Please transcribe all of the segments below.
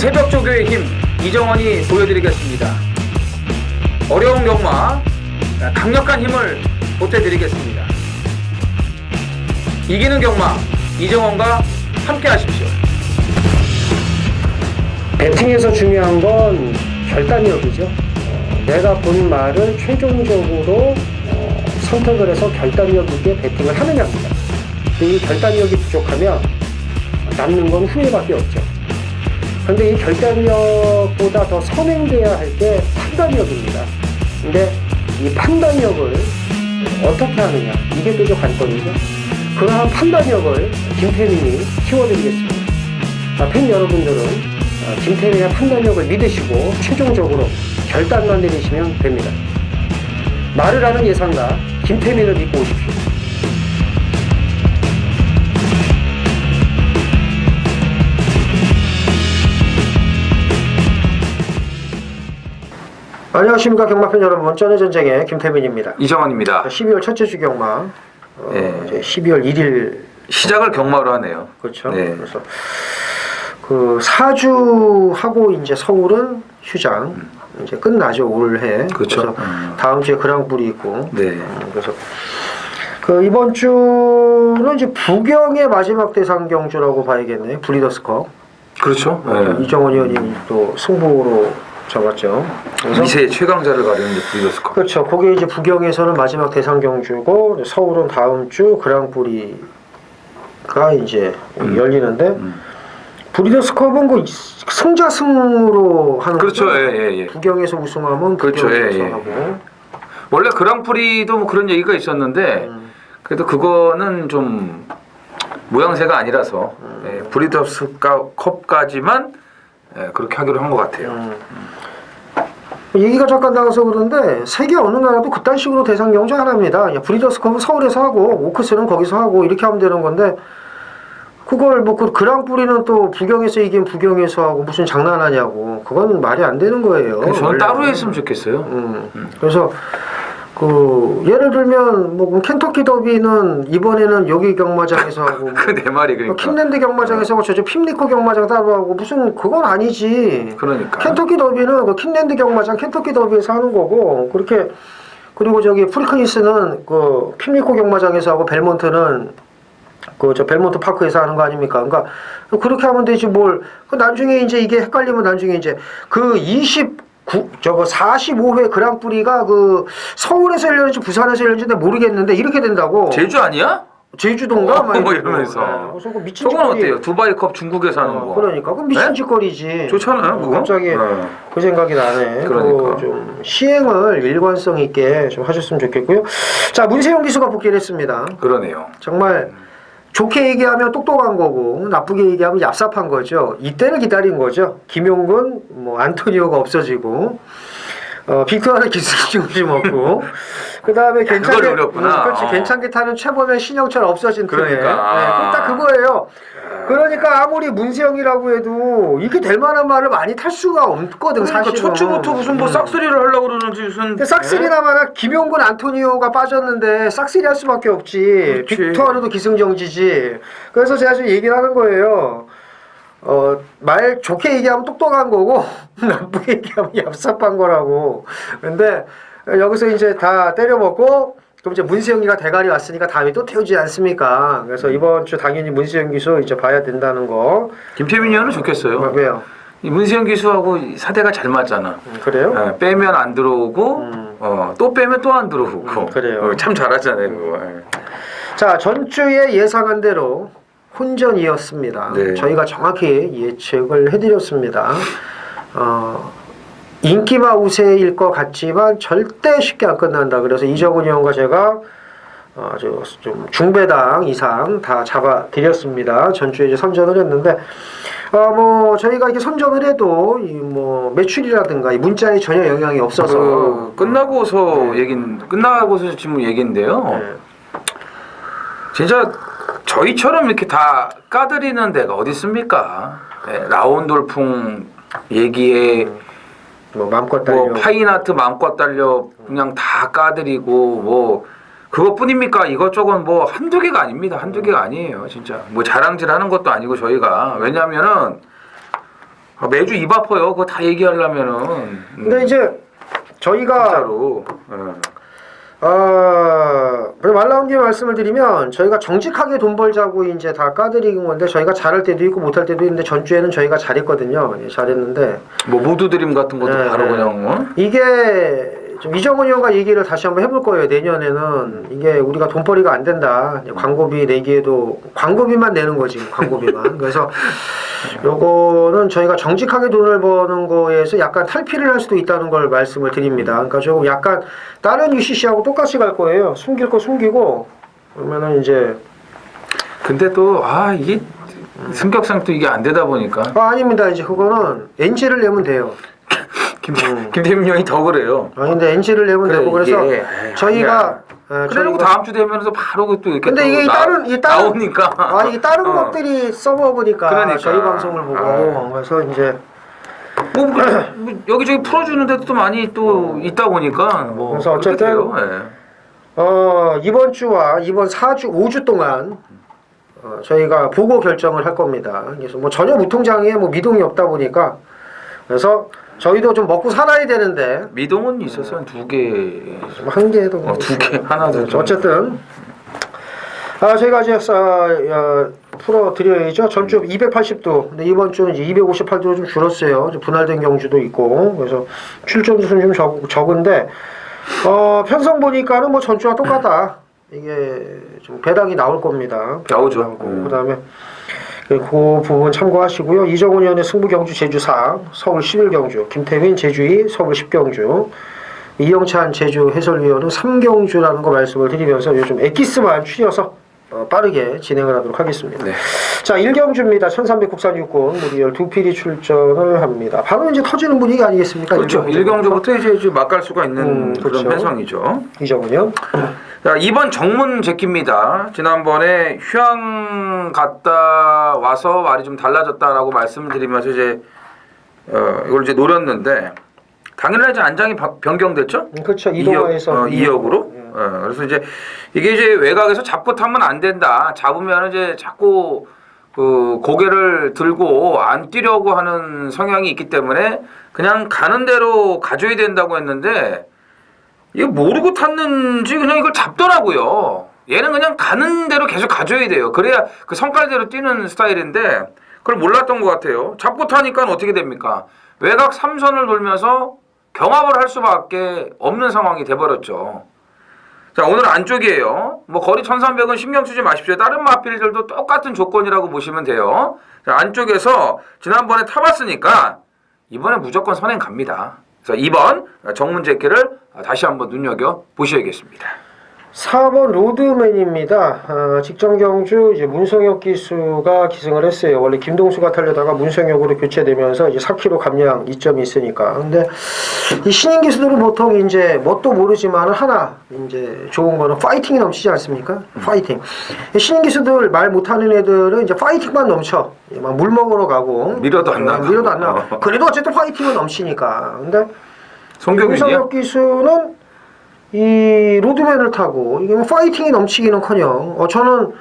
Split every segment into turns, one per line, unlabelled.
새벽 조교의 힘 이정원이 보여드리겠습니다. 어려운 경마 강력한 힘을 보태드리겠습니다. 이기는 경마 이정원과 함께 하십시오.
배팅에서 중요한 건 결단력이죠. 내가 본 말을 최종적으로 선택을 해서 결단력 있게 배팅을 하느냐입니다. 이 결단력이 부족하면 남는 건 후회밖에 없죠. 그런데 이 결단력보다 더 선행돼야 할 게 판단력입니다. 근데 이 판단력을 어떻게 하느냐, 이게 또 관건이죠. 그러한 판단력을 김태민이 키워드리겠습니다. 팬 여러분들은 김태민의 판단력을 믿으시고 최종적으로 결단만 내리시면 됩니다. 말을 하는 예상가 김태민을 믿고 오십시오. 안녕하십니까 경마팬 여러분, 쩐의 전쟁의 김태민입니다.
이정원입니다.
12월 첫째 주 경마, 이제 12월 1일
시작을 경마로 하네요.
그렇죠. 네. 그래서 그 4주 하고 이제 서울은 휴장 이제 끝나죠, 올해.
그렇죠.
그래서 다음 주에 그랑프리 있고.
네.
그래서 그 이번 주는 이제 부경의 마지막 대상 경주라고 봐야겠네요. 브리더스컵.
그렇죠. 네.
이정원 의원이 또 승부로 잡았죠. 그래서
미세 최강자를 가리는 브리더스컵.
그렇죠. 그게 이제 부경에서는 마지막 대상 경주고 서울은 다음 주 그랑프리가 이제 열리는데 브리더스컵은 그 승자승으로 하는
그렇죠.
거죠.
예.
부경에서 우승하면
그렇죠.
부경에서
예.
하고.
원래 그랑프리도 뭐 그런 얘기가 있었는데 그래도 그거는 좀 모양새가 아니라서 브리더스컵까지만 그렇게 하기로 한 것 같아요.
얘기가 잠깐 나와서 그런데 세계 어느 나라도 그딴 식으로 대상 경주 안 합니다. 브리더스컵은 서울에서 하고 오크스는 거기서 하고 이렇게 하면 되는 건데 그걸 뭐 그 그랑프리는 또 부경에서 이긴 부경에서 하고 무슨 장난하냐고. 그건 말이 안 되는 거예요.
저는
원래는.
따로 했으면 좋겠어요.
그래서 그 예를 들면 뭐 켄터키 더비는 이번에는 여기 경마장에서 하고
그 내 말이 그러니까.
킨랜드 경마장에서 하고 저쪽 핍리코 경마장 따로 하고 무슨 그건 아니지.
그러니까.
켄터키 더비는 그 킨랜드 경마장 켄터키 더비에서 하는 거고 그렇게. 그리고 저기 프리크니스는 그 핍리코 경마장에서 하고 벨몬트는 그 저 벨몬트 파크에서 하는 거 아닙니까? 그러니까 그렇게 하면 되지 뭘. 그 나중에 이제 이게 헷갈리면 나중에 이제 그 45회 그랑프리가 그 서울에서 열렸는지 부산에서 열렸는지 모르겠는데 이렇게 된다고.
제주 아니야?
제주도인가?
뭐 이러면서.
그래서 그 미친
저건
짓거리.
어때요? 두바이컵 중국에서 하는 거.
그러니까 그 미친 짓거리지.
좋잖아요. 그거?
갑자기 그 생각이 나네.
그러니까.
좀 시행을 일관성 있게 좀 하셨으면 좋겠고요. 자, 문세영 기수가 복귀를 했습니다.
그러네요.
정말 좋게 얘기하면 똑똑한 거고 나쁘게 얘기하면 얍삽한 거죠. 이때를 기다린 거죠. 김용근, 뭐 안토니오가 없어지고 빅토르 기승 없고 그 다음에 괜찮게
노렸구나.
그렇지, 괜찮게 타는 최범현 신영철 없어진 팀에.
그러니까.
딱 그거예요. 그러니까 아무리 문세영이라고 해도 이렇게 될 만한 말을 많이 탈 수가 없거든.
그러니까
사실은.
초초부터 무슨 뭐 싹쓸이를 하려고 그러는지 무슨.
근데 싹쓸이나마나 김용근, 안토니오가 빠졌는데 싹쓸이 할 수밖에 없지.
그렇지.
빅토르도 기승전지지. 그래서 제가 지금 얘기를 하는 거예요. 말 좋게 얘기하면 똑똑한 거고 나쁘게 얘기하면 얍삽한 거라고. 근데 여기서 이제 다 때려먹고 그럼 이제 문세영이가 대가리 왔으니까 다음에 또 태우지 않습니까? 그래서 이번 주 당연히 문세영 기수 이제 봐야 된다는 거.
김태민 의원은 좋겠어요.
왜요?
이 문세영 기수하고 사대가 잘 맞잖아.
그래요?
빼면 안 들어오고 또 빼면 또 안 들어오고.
그래요.
참 잘하잖아요. 그거.
자, 전주에 예상한 대로 혼전이었습니다.
네.
저희가 정확히 예측을 해드렸습니다. 인기마 우세일 것 같지만 절대 쉽게 안 끝난다. 그래서 이정훈 의원과 제가 아주 좀 중배당 이상 다 잡아드렸습니다. 전주에 이제 선전을 했는데 뭐 저희가 이렇게 선전을 해도 이 뭐 매출이라든가 이 문자에 전혀 영향이 없어서
끝나고서 끝나고서 지금 얘긴데요.
네.
진짜 저희처럼 이렇게 다 까드리는 데가 어디 있습니까? 라온돌풍 얘기에
뭐 마음껏 달려.
뭐 파이나트 마음껏 달려 그냥 다 까드리고 뭐 그것뿐입니까? 이것저것 뭐 한두 개가 아닙니다. 한두 개가 아니에요. 진짜 뭐 자랑질하는 것도 아니고 저희가 왜냐하면은 매주 입 아파요. 그거 다 얘기하려면은.
근데 이제 저희가
진짜로.
말 나온 김에 말씀을 드리면 저희가 정직하게 돈 벌자고 이제 다 까드리는 건데 저희가 잘할 때도 있고 못할 때도 있는데 전주에는 저희가 잘했거든요. 예, 잘했는데
뭐 모두 드림 같은 것도
네,
바로
네.
그냥
이게 좀 이정훈 의원과 얘기를 다시 한번 해볼 거예요. 내년에는 이게 우리가 돈벌이가 안 된다. 광고비 내기에도 광고비만 내는 거지. 광고비만. 그래서 요거는 저희가 정직하게 돈을 버는 거에서 약간 탈피를 할 수도 있다는 걸 말씀을 드립니다. 그러니까 조금 약간 다른 UCC하고 똑같이 갈 거예요. 숨길 거 숨기고 그러면은 이제
근데 또 이게 승격상 또 이게 안 되다 보니까
아닙니다. 이제 그거는 NG를 내면 돼요.
김태민 형이 더 그래요.
근데 NG를 내면
그래,
되고 그래서
이게,
저희가
그래놓고 다음 주 되면서 바로 또 이렇게
근데
또
이게 다른
나오니까
이게 다른 것들이 서버 보니까
그러니까.
저희 방송을 보고 그래서 이제
뭐 여기저기 풀어주는 데도 또 많이 또 있다 보니까 뭐
그래서 어쨌든 이번 주와 이번 4주 5주 동안 저희가 보고 결정을 할 겁니다. 그래서 뭐 전혀 무통장에 뭐 미동이 없다 보니까 그래서 저희도 좀 먹고 살아야 되는데
미동은 있었어요. 한 2개.
한 개도
2개 하나도
어쨌든 저희가 이제 풀어드려야죠. 전주 280도 근데 이번 주는 이제 258도로 좀 줄었어요. 좀 분할된 경주도 있고 그래서 출전 수는 좀 적은데 편성 보니까는 뭐 전주와 똑같다. 이게 좀 배당이 나올 겁니다.
나오죠.
그다음에 그 부분 참고하시고요. 이정훈 의원의 승부 경주 제주 4, 서울 11 경주, 김태민 제주 2, 서울 10 경주, 이영찬 제주 해설위원은 3 경주라는 거 말씀을 드리면서 요즘 엑기스만 추려서 빠르게 진행을 하도록 하겠습니다.
네.
자, 1경주입니다. 1300 국산 육군 무리 12필이 출전을 합니다. 바로 이제 터지는 분위기 아니겠습니까?
그렇죠. 1경주부터 이제 맛갈 수가 있는
그렇죠.
그런 배성이죠.
이정훈 의원.
자, 이번 정문 제키입니다. 지난번에 휴양 갔다 와서 말이 좀 달라졌다라고 말씀드리면서 이제 이걸 이제 노렸는데 당일날 이제 안장이 변경됐죠?
그렇죠. 이동화에서
2역으로. 그래서 이제 이게 이제 외곽에서 잡고 타면 안 된다. 잡으면 이제 자꾸 그 고개를 들고 안 뛰려고 하는 성향이 있기 때문에 그냥 가는 대로 가줘야 된다고 했는데 이게 모르고 탔는지 그냥 이걸 잡더라고요. 얘는 그냥 가는 대로 계속 가줘야 돼요. 그래야 그 성깔대로 뛰는 스타일인데 그걸 몰랐던 것 같아요. 잡고 타니까 어떻게 됩니까? 외곽 3선을 돌면서 경합을 할 수밖에 없는 상황이 돼버렸죠. 자, 오늘 안쪽이에요. 뭐 거리 1300은 신경 쓰지 마십시오. 다른 마필들도 똑같은 조건이라고 보시면 돼요. 자, 안쪽에서 지난번에 타봤으니까 이번에 무조건 선행 갑니다. 그래서 2번 정문 제키를 다시 한번 눈여겨 보셔야겠습니다.
4번 로드맨입니다. 직전 경주 이제 문성혁 기수가 기승을 했어요. 원래 김동수가 타려다가 문성혁으로 교체되면서 이제 4km 감량 이점이 있으니까. 근데 이 신인 기수들은 보통 이제 뭣도 모르지만 하나 이제 좋은 거는 파이팅이 넘치지 않습니까? 파이팅. 신인 기수들 말 못하는 애들은 이제 파이팅만 넘쳐. 막 물 먹으러 가고
밀어도 안 나가.
밀어도 안 나가. 그래도 어쨌든 파이팅은 넘치니까. 근데
송경윤이요?
문성혁 기수는 이 로드맨을 타고 이게 뭐 파이팅이 넘치기는커녕 저는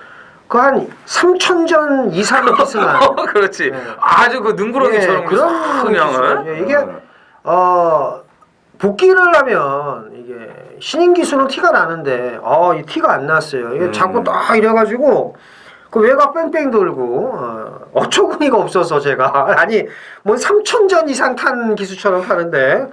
그 한 3,000전 이상을 기승한
그렇지. 아주 그 능구렁이처럼
그런
그냥
이게 복귀를 하면 이게 신인 기수는 티가 나는데 이 티가 안 났어요. 이게 자꾸 딱 이래가지고 그 외곽 뺑뺑 돌고 어처구니가 없어서 제가 아니 뭐 3,000전 이상 탄 기수처럼 타는데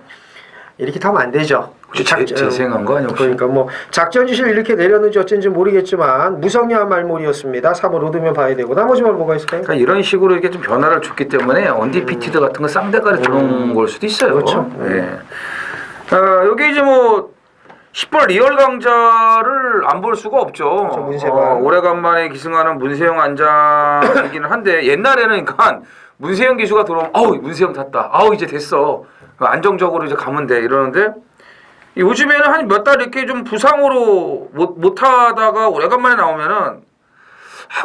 이렇게 타면 안 되죠.
혹시 재생한 거 아니야?
그러니까 뭐 작전 지시를 이렇게 내렸는지 어쩐지 모르겠지만 무성의한 말몰이였습니다. 3번 로드면 봐야 되고 나머지만 뭐가 있을까요?
그러니까 이런 식으로 이렇게 좀 변화를 줬기 때문에 언디피티드 같은 거 쌍대가리 들어온 걸 수도 있어요.
그렇죠.
네. 여기 이제 뭐 10번 리얼 강자를 안 볼 수가 없죠.
그렇죠, 문세관.
오래간만에 기승하는 문세영 안장이기는 한데 옛날에는 그러니까 문세영 기수가 들어오면 문세영 탔다. 이제 됐어. 안정적으로 이제 가면 돼 이러는데 요즘에는 한 몇 달 이렇게 좀 부상으로 못 하다가 오래간만에 나오면은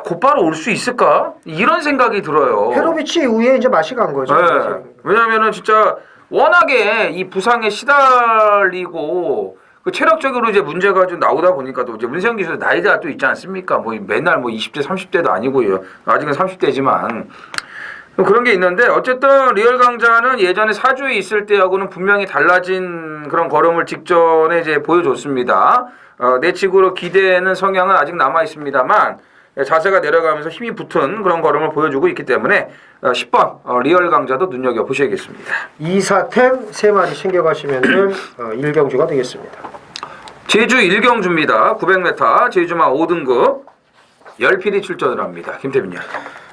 곧바로 올 수 있을까 이런 생각이 들어요.
페로비치 이후에 이제 맛이 간 거죠.
네. 왜냐하면은 진짜 워낙에 이 부상에 시달리고 그 체력적으로 이제 문제가 좀 나오다 보니까 또 이제 문세영 기수 나이가 또 있지 않습니까? 뭐 맨날 뭐 20대 30대도 아니고요. 아직은 30대지만 그런 게 있는데 어쨌든 리얼 강자는 예전에 사주에 있을 때하고는 분명히 달라진 그런 걸음을 직전에 이제 보여줬습니다. 내측으로 기대는 성향은 아직 남아 있습니다만 자세가 내려가면서 힘이 붙은 그런 걸음을 보여주고 있기 때문에 10번 리얼 강자도 눈여겨 보셔야겠습니다.
2사템 3마리 챙겨가시면 1경주가 되겠습니다.
제주 1경주입니다. 900m 제주마 5등급 10필이 출전을 합니다. 김태민 님.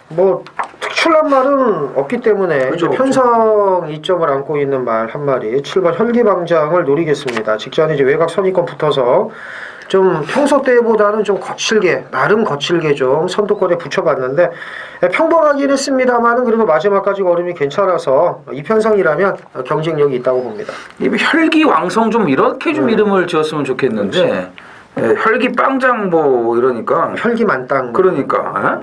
뭐 특출난 말은 없기 때문에
그렇죠,
이제 편성 이점을 안고 있는 말 한 마리 7번 혈기방장을 노리겠습니다. 직전에 이제 외곽 선입권 붙어서 좀 평소 때보다는 좀 거칠게 나름 거칠게 좀 선두권에 붙여봤는데 평범하긴 했습니다만은 그래도 마지막까지 걸음이 괜찮아서 이 편성이라면 경쟁력이 있다고 봅니다.
이 혈기왕성 좀 이렇게 좀 이름을 지었으면 좋겠는데 혈기빵장 뭐 이러니까
혈기만땅
그러니까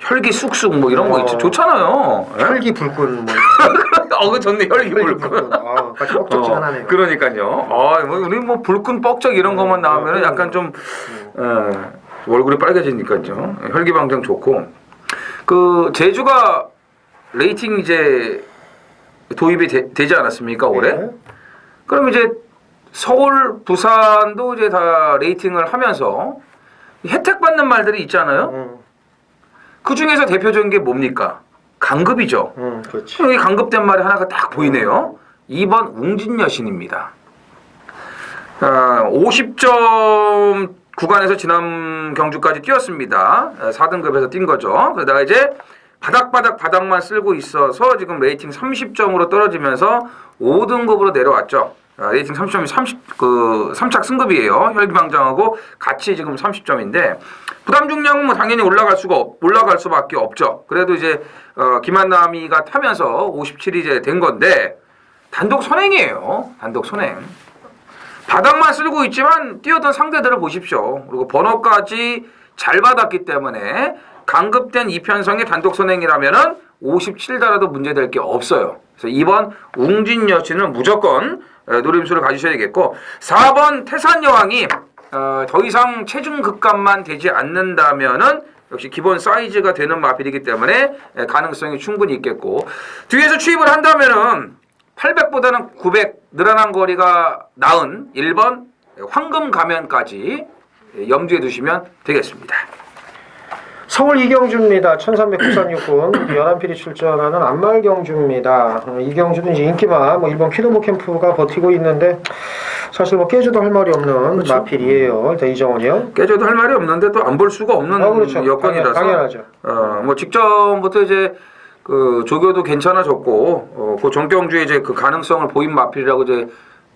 혈기 쑥쑥 뭐 이런 거 있죠. 좋잖아요.
혈기불끈 뭐
그 좋네. 혈기불끈.
같이 뻑적지근하네요.
그러니까요. 뭐 우리 뭐 불끈 뻑적 이런 것만 나오면 약간 좀 얼굴이 빨개지니까요. 혈기방장 좋고 그 제주가 레이팅 이제 도입이 되지 않았습니까 올해?
네.
그럼 이제 서울, 부산도 이제 다 레이팅을 하면서 혜택 받는 말들이 있잖아요. 그 중에서 대표적인 게 뭡니까? 강급이죠.
그렇지.
여기 강급된 말이 하나가 딱 보이네요. 2번 웅진여신입니다. 50점 구간에서 지난 경주까지 뛰었습니다. 4등급에서 뛴 거죠. 그러다가 이제 바닥만 쓸고 있어서 지금 레이팅 30점으로 떨어지면서 5등급으로 내려왔죠. 레이팅 30점이 3착 승급이에요. 혈기방장하고 같이 지금 30점인데 부담 중량은 뭐 당연히 올라갈 수밖에 없죠. 그래도 이제 김한남이가 타면서 57이 이제 된 건데 단독 선행이에요. 단독 선행. 바닥만 쓸고 있지만 뛰어든 상대들을 보십시오. 그리고 번호까지 잘 받았기 때문에 강급된 이편성의 단독 선행이라면은 57달아도 문제될 게 없어요. 그래서 2번 웅진여신은 무조건 노림수를 가지셔야겠고 4번 태산여왕이 더 이상 체중 급감만 되지 않는다면은 역시 기본 사이즈가 되는 마필이기 때문에 가능성이 충분히 있겠고 뒤에서 추입을 한다면은 800보다는 900 늘어난 거리가 나은 1번 황금 가면까지 염두에 두시면 되겠습니다.
서울 이경주입니다. 1300 국산 육군 11필이 출전하는 안말경주입니다. 이경주는 이제 인기마 뭐 일본 키도모 캠프가 버티고 있는데 사실 뭐 깨져도 할 말이 없는
그렇죠.
마필이에요. 이정원이요.
깨져도 할 말이 없는데 또 안 볼 수가 없는
그렇죠.
여건이라서
당연하죠.
뭐 직전부터 이제 그 조교도 괜찮아졌고 그 정경주의 이제 그 가능성을 보인 마필이라고 이제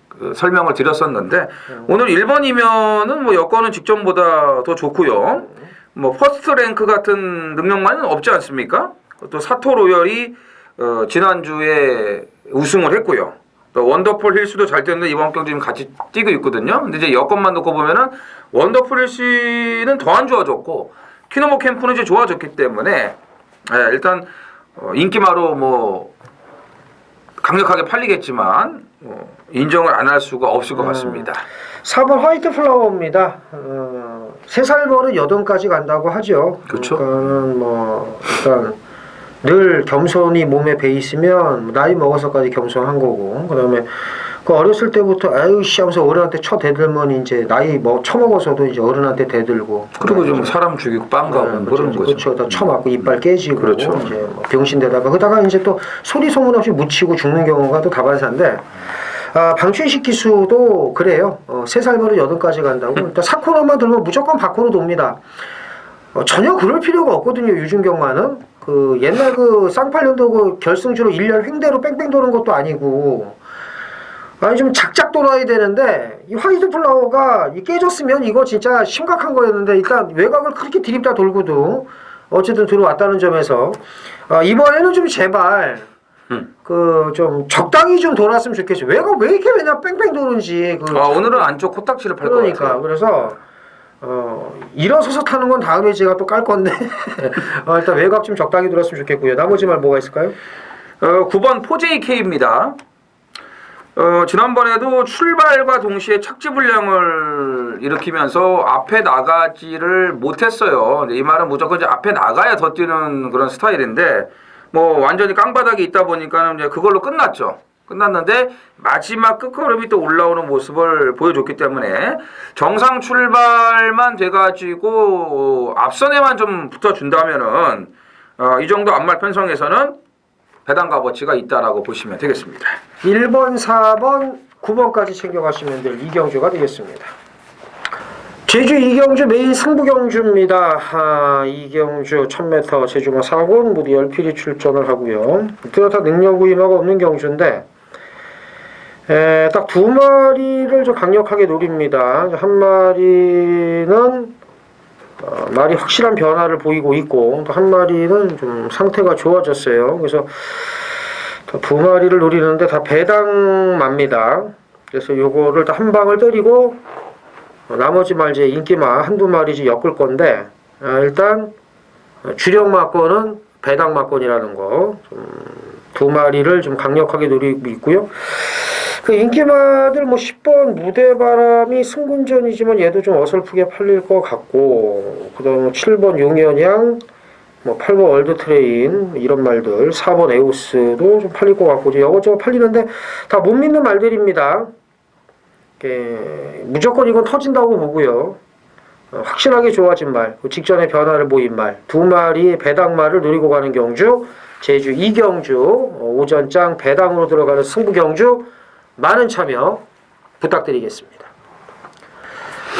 그 설명을 드렸었는데 오늘 1번이면은 뭐 여건은 직전보다 더 좋고요. 뭐 퍼스트 랭크 같은 능력만은 없지 않습니까? 또 사토 로열이 지난주에 우승을 했고요. 또 원더풀 힐스도 잘 뛰었는데 이번 경기 지금 같이 뛰고 있거든요. 근데 이제 여건만 놓고 보면은 원더풀 힐스는 더 안 좋아졌고 키노모 캠프는 이제 좋아졌기 때문에 일단 인기마로 뭐 강력하게 팔리겠지만 인정을 안 할 수가 없을 것 같습니다.
4번 화이트 플라워입니다. 3살 버릇 여든까지 간다고 하죠.
그렇죠.
그러니까는 뭐 일단 늘 겸손이 몸에 배 있으면 나이 먹어서까지 겸손한 거고 그다음에 그 어렸을 때부터 아유씨 하면서 어른한테 쳐대들면 이제 나이 처먹어서도 이제 어른한테 대들고
그리고 좀 사람 죽이고 빵 가고 그러는 거죠.
그렇죠. 다 쳐맞고 이빨 깨지고
그렇죠.
이제 뭐 병신되다가 그러다가 이제 또 소리 소문 없이 묻히고 죽는 경우가 또 다반사인데 방춘식 기수도 그래요. 3살 버릇 8까지 간다고. 일단 4코너만 들면 무조건 밖으로 돕니다. 전혀 그럴 필요가 없거든요. 유준경만은. 그 옛날 그 쌍팔년도 그 결승주로 1년 횡대로 뺑뺑 도는 것도 아니고 아니 좀 작작 돌아야 되는데 이 화이트 플라워가 깨졌으면 이거 진짜 심각한 거였는데 일단 외곽을 그렇게 디립다 돌고도 어쨌든 들어왔다는 점에서 이번에는 좀 제발 그 좀 적당히 좀 돌았으면 좋겠어요. 외곽 왜 이렇게 맨날 뺑뺑 도는지.
오늘은 안쪽 코딱지를 팔 것 같아요.
그러니까 그래서 일어서서 타는 건 다음에 제가 또 깔 건데 일단 외곽 좀 적당히 돌았으면 좋겠고요. 나머지 말 뭐가 있을까요?
9번 포제이케이입니다. 지난번에도 출발과 동시에 착지 불량을 일으키면서 앞에 나가지를 못했어요. 이 말은 무조건 이제 앞에 나가야 더 뛰는 그런 스타일인데 뭐 완전히 깡바닥이 있다 보니까는 이제 그걸로 끝났죠. 끝났는데 마지막 끝걸음이 또 올라오는 모습을 보여줬기 때문에 정상 출발만 돼가지고 앞선에만 좀 붙어준다면은 이 정도 앞말 편성에서는 배당 값어치가 있다라고 보시면 되겠습니다.
1번, 4번, 9번까지 챙겨가시면 될 이경주가 되겠습니다. 제주 이경주 메인 승부경주입니다. 이경주 1000m 제주마 4군 모두 10필이 출전을 하고요. 뚜렷한 능력 우위마가 없는 경주인데 딱 두 마리를 좀 강력하게 노립니다. 한 마리는 말이 확실한 변화를 보이고 있고 또 한 마리는 좀 상태가 좋아졌어요. 그래서 두 마리를 노리는데 다 배당마입니다. 그래서 요거를 다 한 방을 때리고 나머지 말 이제 인기마 한두 마리 이제 엮을 건데 일단 주력 마건은 배당 마건이라는 거 두 마리를 좀 강력하게 노리고 있고요. 그 인기마들 뭐 10번 무대바람이 승군전이지만 얘도 좀 어설프게 팔릴 것 같고 그다음에 7번 용현양 뭐 8번 월드트레인 이런 말들 4번 에오스도 좀 팔릴 것 같고 이제 이것저것 팔리는데 다 못 믿는 말들입니다. 무조건 이건 터진다고 보고요. 확실하게 좋아진 말, 직전에 변화를 보인 말, 두 마리 배당말을 노리고 가는 경주, 제주 이경주, 오전장 배당으로 들어가는 승부 경주 많은 참여 부탁드리겠습니다.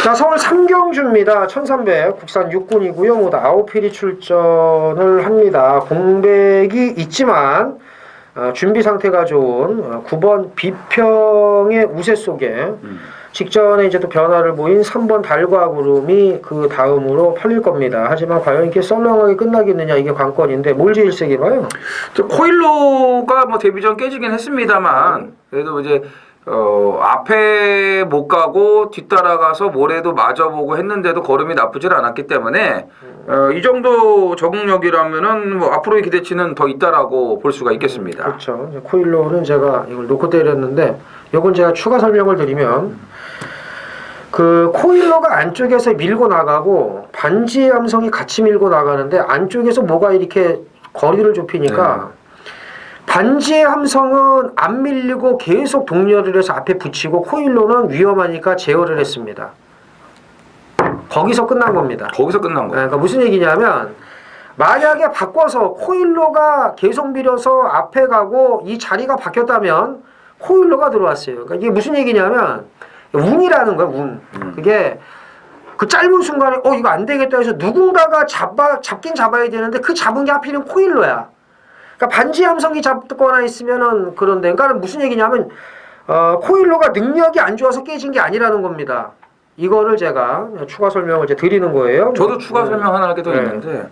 자, 서울 3경주입니다. 1300 국산 6군이고요. 모두 9필이 출전을 합니다. 공백이 있지만 준비 상태가 좋은 9번 비평의 우세 속에 직전에 이제 또 변화를 보인 3번 달과 구름이 그 다음으로 팔릴 겁니다. 하지만 과연 이렇게 썰렁하게 끝나겠느냐 이게 관건인데 뭘 제일 세게 봐요?
코일로가 뭐 데뷔전 깨지긴 했습니다만 그래도 이제 앞에 못 가고 뒤따라가서 모래도 맞아보고 했는데도 걸음이 나쁘질 않았기 때문에 이 정도 적응력이라면은 뭐 앞으로의 기대치는 더 있다라고 볼 수가 있겠습니다.
그렇죠. 코일로는 제가 이걸 놓고 때렸는데 이건 제가 추가 설명을 드리면 그 코일로가 안쪽에서 밀고 나가고 반지의 함성이 같이 밀고 나가는데 안쪽에서 뭐가 이렇게 거리를 좁히니까 반지의 함성은 안 밀리고 계속 동렬을 해서 앞에 붙이고 코일로는 위험하니까 제어를 했습니다. 거기서 끝난 겁니다.
거기서 끝난 거예요.
그러니까 무슨 얘기냐면 만약에 바꿔서 코일로가 계속 밀어서 앞에 가고 이 자리가 바뀌었다면 코일로가 들어왔어요. 그러니까 이게 무슨 얘기냐면 운이라는 거야, 운. 그게 그 짧은 순간에 이거 안 되겠다 해서 누군가가 잡긴 잡아야 되는데 그 잡은 게 하필이면 코일로야. 그러니까 반지의 함성이 잡거나 있으면은 그런데 그러니까 무슨 얘기냐면 코일로가 능력이 안 좋아서 깨진 게 아니라는 겁니다. 이거를 제가 추가 설명을 이제 드리는 거예요.
저도 추가 설명 하나 하게 더 있는데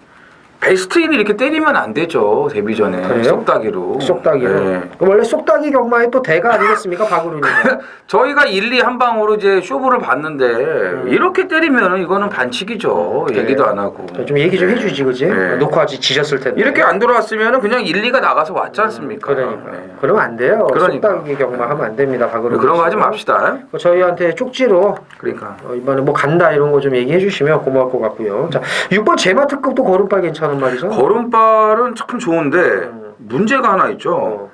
베스트인을 이렇게 때리면 안 되죠. 데뷔 전에.
그래요?
쏙따기로.
쏙따기로.
네.
원래 쏙따기 경마의 또 대가 아니겠습니까? 박으로니까.
저희가 1, 2 한 방으로 이제 쇼부를 봤는데 이렇게 때리면은 이거는 반칙이죠.
그래.
얘기도 안 하고.
좀 얘기 좀 해주지, 그지?
네.
녹화하지 지졌을 텐데.
이렇게 안 돌아왔으면은 그냥 1, 2가 나가서 왔지 않습니까?
그러니까.
네.
그러면 안 돼요.
그러니까.
쏙따기 경마 하면 안 됩니다. 박으로.
그런 거 하지 맙시다.
저희한테 쪽지로
그러니까.
이번에 뭐 간다 이런 거 좀 얘기해 주시면 고마울 것 같고요. 자, 6번 제마 특급도 걸음발 괜찮은 말이죠?
걸음발은 참 좋은데 문제가 하나 있죠.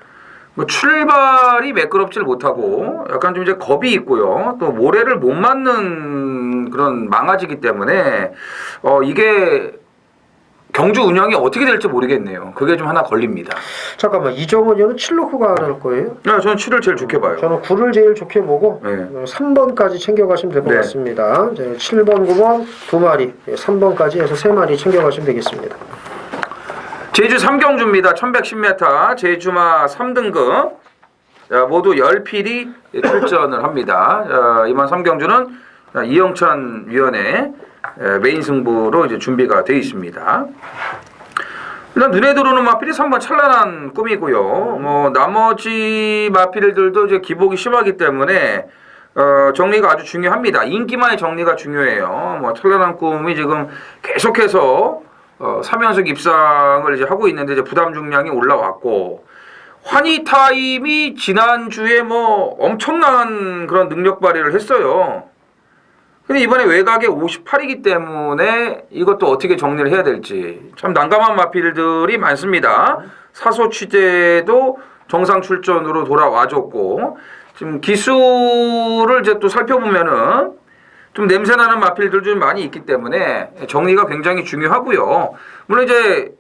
뭐 출발이 매끄럽질 못하고 약간 좀 이제 겁이 있고요. 또 모래를 못 맞는 그런 망아지기 때문에 이게 경주 운영이 어떻게 될지 모르겠네요. 그게 좀 하나 걸립니다.
잠깐만, 이정원 의원은 7로 가는 거예요?
네, 저는 7을 제일 좋게 봐요.
저는 9를 제일 좋게 보고
네.
3번까지 챙겨가시면 될 것
네.
같습니다. 7번, 9번 두 마리, 3번까지 해서 3마리 챙겨가시면 되겠습니다.
제주 3경주입니다. 1110m 제주마 3등급 모두 10필이 출전을 합니다. 이번 3경주는 이영찬 위원의 메인 승부로 이제 준비가 되어 있습니다. 일단 눈에 들어오는 마필이 3번 찬란한 꿈이고요. 뭐 나머지 마필들도 이제 기복이 심하기 때문에 정리가 아주 중요합니다. 인기만의 정리가 중요해요. 뭐 찬란한 꿈이 지금 계속해서 3연속 입상을 이제 하고 있는데 이제 부담 중량이 올라왔고 환희 타임이 지난주에 뭐 엄청난 그런 능력 발휘를 했어요. 근데 이번에 외곽에 58이기 때문에 이것도 어떻게 정리를 해야 될지 참 난감한 마필들이 많습니다. 사소 취재도 정상 출전으로 돌아와줬고 지금 기수를 이제 또 살펴보면은 좀 냄새나는 마필들 좀 많이 있기 때문에 정리가 굉장히 중요하고요. 물론 이제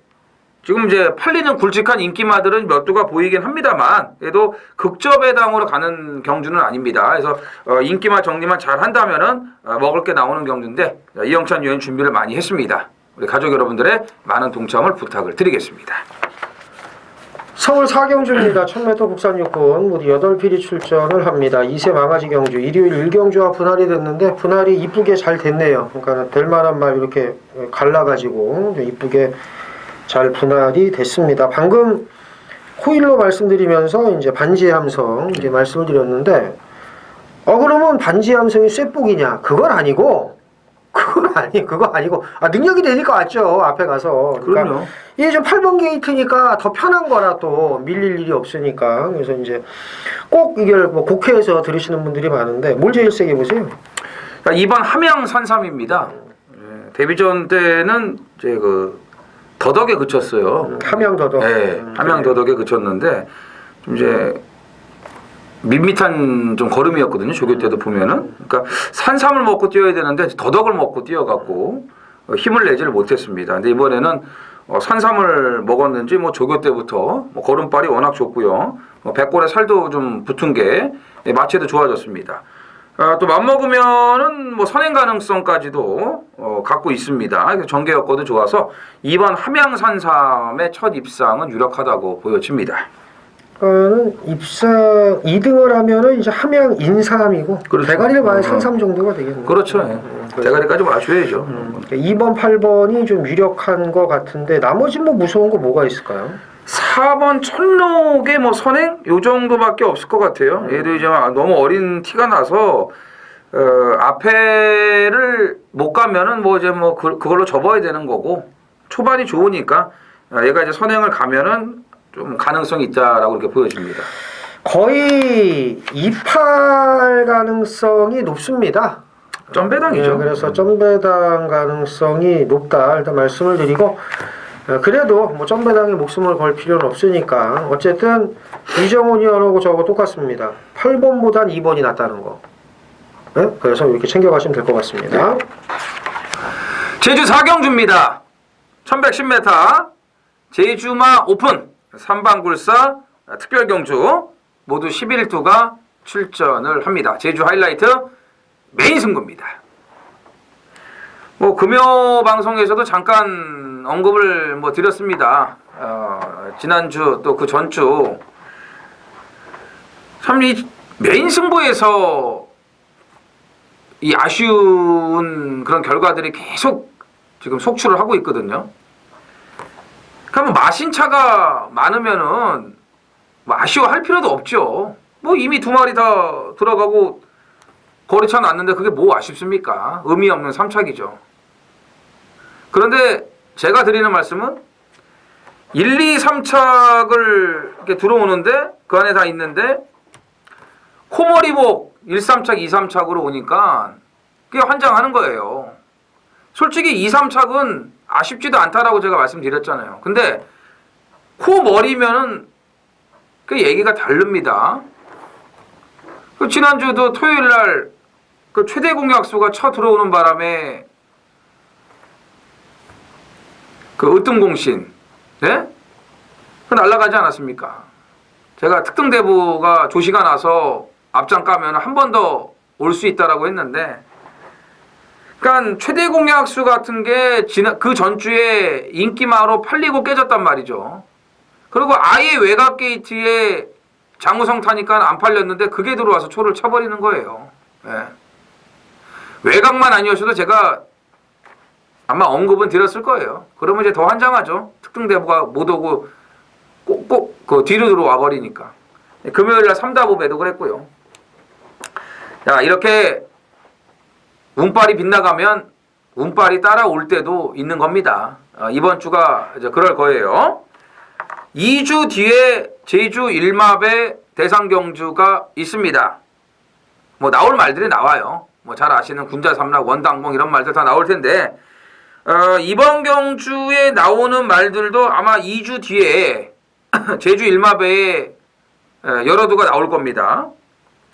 지금 이제 팔리는 굵직한 인기마들은 몇 두가 보이긴 합니다만 그래도 극저배당으로 가는 경주는 아닙니다. 그래서 인기마 정리만 잘 한다면은 먹을 게 나오는 경주인데 이영찬 위원 준비를 많이 했습니다. 우리 가족 여러분들의 많은 동참을 부탁을 드리겠습니다.
서울 4경주입니다. 1000m 국산 육군 모두 8필이 출전을 합니다. 2세 망아지 경주 일요일 1경주와 분할이 됐는데 분할이 이쁘게 잘 됐네요. 그러니까 될 만한 말 이렇게 갈라가지고 이쁘게 잘 분할이 됐습니다. 방금 코일로 말씀드리면서 이제 반지의 함성 이제 말씀을 드렸는데 그러면 반지의 함성이 쇠복이냐? 그건 아니고 그거 아니고 능력이 되니까 왔죠. 앞에 가서. 그러니까
그럼요.
이게 좀 8번 게이트니까 더 편한 거라 또 밀릴 일이 없으니까. 그래서 이제 꼭 이걸 뭐 국회에서 들으시는 분들이 많은데 뭘 제일 세게 보세요?
그러니까 이번 함양 산삼입니다. 데뷔전 때는 이제 그 더덕에 그쳤어요.
함양 더덕.
네, 함양 더덕에 그쳤는데 좀 이제 밋밋한 좀 걸음이었거든요. 조교 때도 보면은. 그러니까 산삼을 먹고 뛰어야 되는데 더덕을 먹고 뛰어갖고 힘을 내지를 못했습니다. 근데 이번에는 산삼을 먹었는지 뭐 조교 때부터 뭐 걸음발이 워낙 좋고요. 배꼽에 살도 좀 붙은 게 마체도 좋아졌습니다. 또 맘먹으면은 뭐 선행 가능성까지도 갖고 있습니다. 정계여건도 좋아서 이번 함양 산삼의 첫 입상은 유력하다고 보여집니다.
입상 2등을 하면은 이제 함양 인삼이고
그렇죠.
대가리를 봐야 산삼 정도가 되겠네요.
그렇죠. 대가리까지 맞춰야죠.
2번, 8번이 좀 유력한 것 같은데 나머지 뭐 무서운 거 뭐가 있을까요?
4번 천록의 뭐 선행 요 정도밖에 없을 것 같아요. 얘도 이제 너무 어린 티가 나서 앞에를 못 가면은 뭐 이제 뭐 그걸로 접어야 되는 거고 초반이 좋으니까 얘가 이제 선행을 가면은 좀 가능성이 있다라고 이렇게 보여집니다.
거의 2팔 가능성이 높습니다.
점배당이죠.
그래서 점배당 가능성이 높다 일단 말씀을 드리고 그래도 뭐 점배당에 목숨을 걸 필요는 없으니까 어쨌든 이정훈 의원하고 저하고 똑같습니다. 8번보단 2번이 낫다는 거. 네? 그래서 이렇게 챙겨가시면 될 것 같습니다.
제주 4경주입니다. 1110m 제주마 오픈 3방굴사 특별경주 모두 11두가 출전을 합니다. 제주 하이라이트 메인 승부입니다. 뭐 금요 방송에서도 잠깐 언급을 뭐 드렸습니다. 지난주 또 그 전주 참 이 메인 승부에서 이 아쉬운 그런 결과들이 계속 지금 속출을 하고 있거든요. 그러면 마신 차가 많으면은 뭐 아쉬워할 필요도 없죠. 뭐 이미 2마리 다 들어가고 거리차 났는데 그게 뭐 아쉽습니까? 의미 없는 3착이죠. 그런데 제가 드리는 말씀은 1, 2, 3착을 이렇게 들어오는데 그 안에 다 있는데 코머리복 1, 3착, 2, 3착으로 오니까 그게 환장하는 거예요. 솔직히 2, 3착은 아쉽지도 않다라고 제가 말씀드렸잖아요. 근데 코머리면은 그 얘기가 다릅니다. 그 지난주도 토요일 날 그 최대 공약수가 쳐 들어오는 바람에 그 으뜸공신, 네? 그 날아가지 않았습니까? 제가 특등대부가 조시가 나서 앞장 까면 한 번 더 올 수 있다라고 했는데, 그러니까 최대 공약수 같은 게 그 전주에 인기마로 팔리고 깨졌단 말이죠. 그리고 아예 외곽 게이트에 장우성 타니까 안 팔렸는데 그게 들어와서 초를 쳐버리는 거예요. 네. 외곽만 아니었어도 제가 아마 언급은 드렸을 거예요. 그러면 이제 더 환장하죠. 특등대부가 못 오고 꼭 그 뒤로 들어와 버리니까. 금요일날 3다부 매독을 했고요. 자, 이렇게 운빨이 빗나가면 운빨이 따라올 때도 있는 겁니다. 이번 주가 이제 그럴 거예요. 2주 뒤에 제주 1마배 대상경주가 있습니다. 뭐 나올 말들이 나와요. 뭐 잘 아시는 군자 삼락 원당봉 이런 말들 다 나올 텐데 이번 경주에 나오는 말들도 아마 2주 뒤에 제주 일마배에 열어두가 나올 겁니다.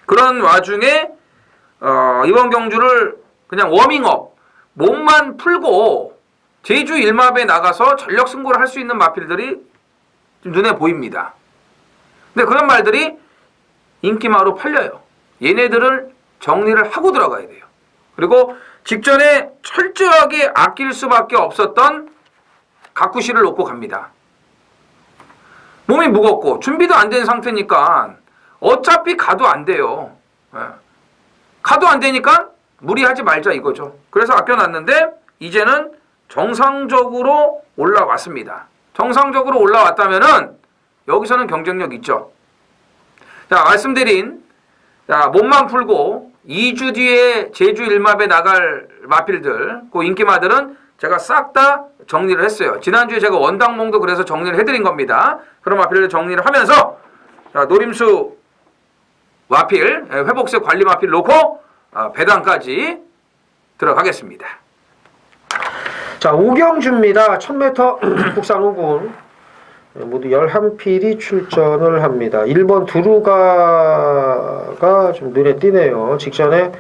그런 와중에 이번 경주를 그냥 워밍업 몸만 풀고 제주 일마배에 나가서 전력 승부를 할 수 있는 마필들이 좀 눈에 보입니다. 근데 그런 말들이 인기마로 팔려요. 얘네들을 정리를 하고 들어가야 돼요. 그리고 직전에 철저하게 아낄 수밖에 없었던 가쿠시를 놓고 갑니다. 몸이 무겁고 준비도 안 된 상태니까 어차피 가도 안 돼요. 가도 안 되니까 무리하지 말자 이거죠. 그래서 아껴놨는데 이제는 정상적으로 올라왔습니다. 정상적으로 올라왔다면은 여기서는 경쟁력 있죠. 자, 말씀드린 몸만 풀고 2주 뒤에 제주 일마배 나갈 마필들, 그 인기마들은 제가 싹 다 정리를 했어요. 지난주에 제가 원당몽도 그래서 정리를 해드린 겁니다. 그런 마필들 정리를 하면서 노림수 마필, 회복세 관리 마필 놓고 배당까지 들어가겠습니다.
자, 오경주입니다. 1000m 국산 5군 모두 11필이 출전을 합니다. 1번 두루가가 좀 눈에 띄네요. 직전에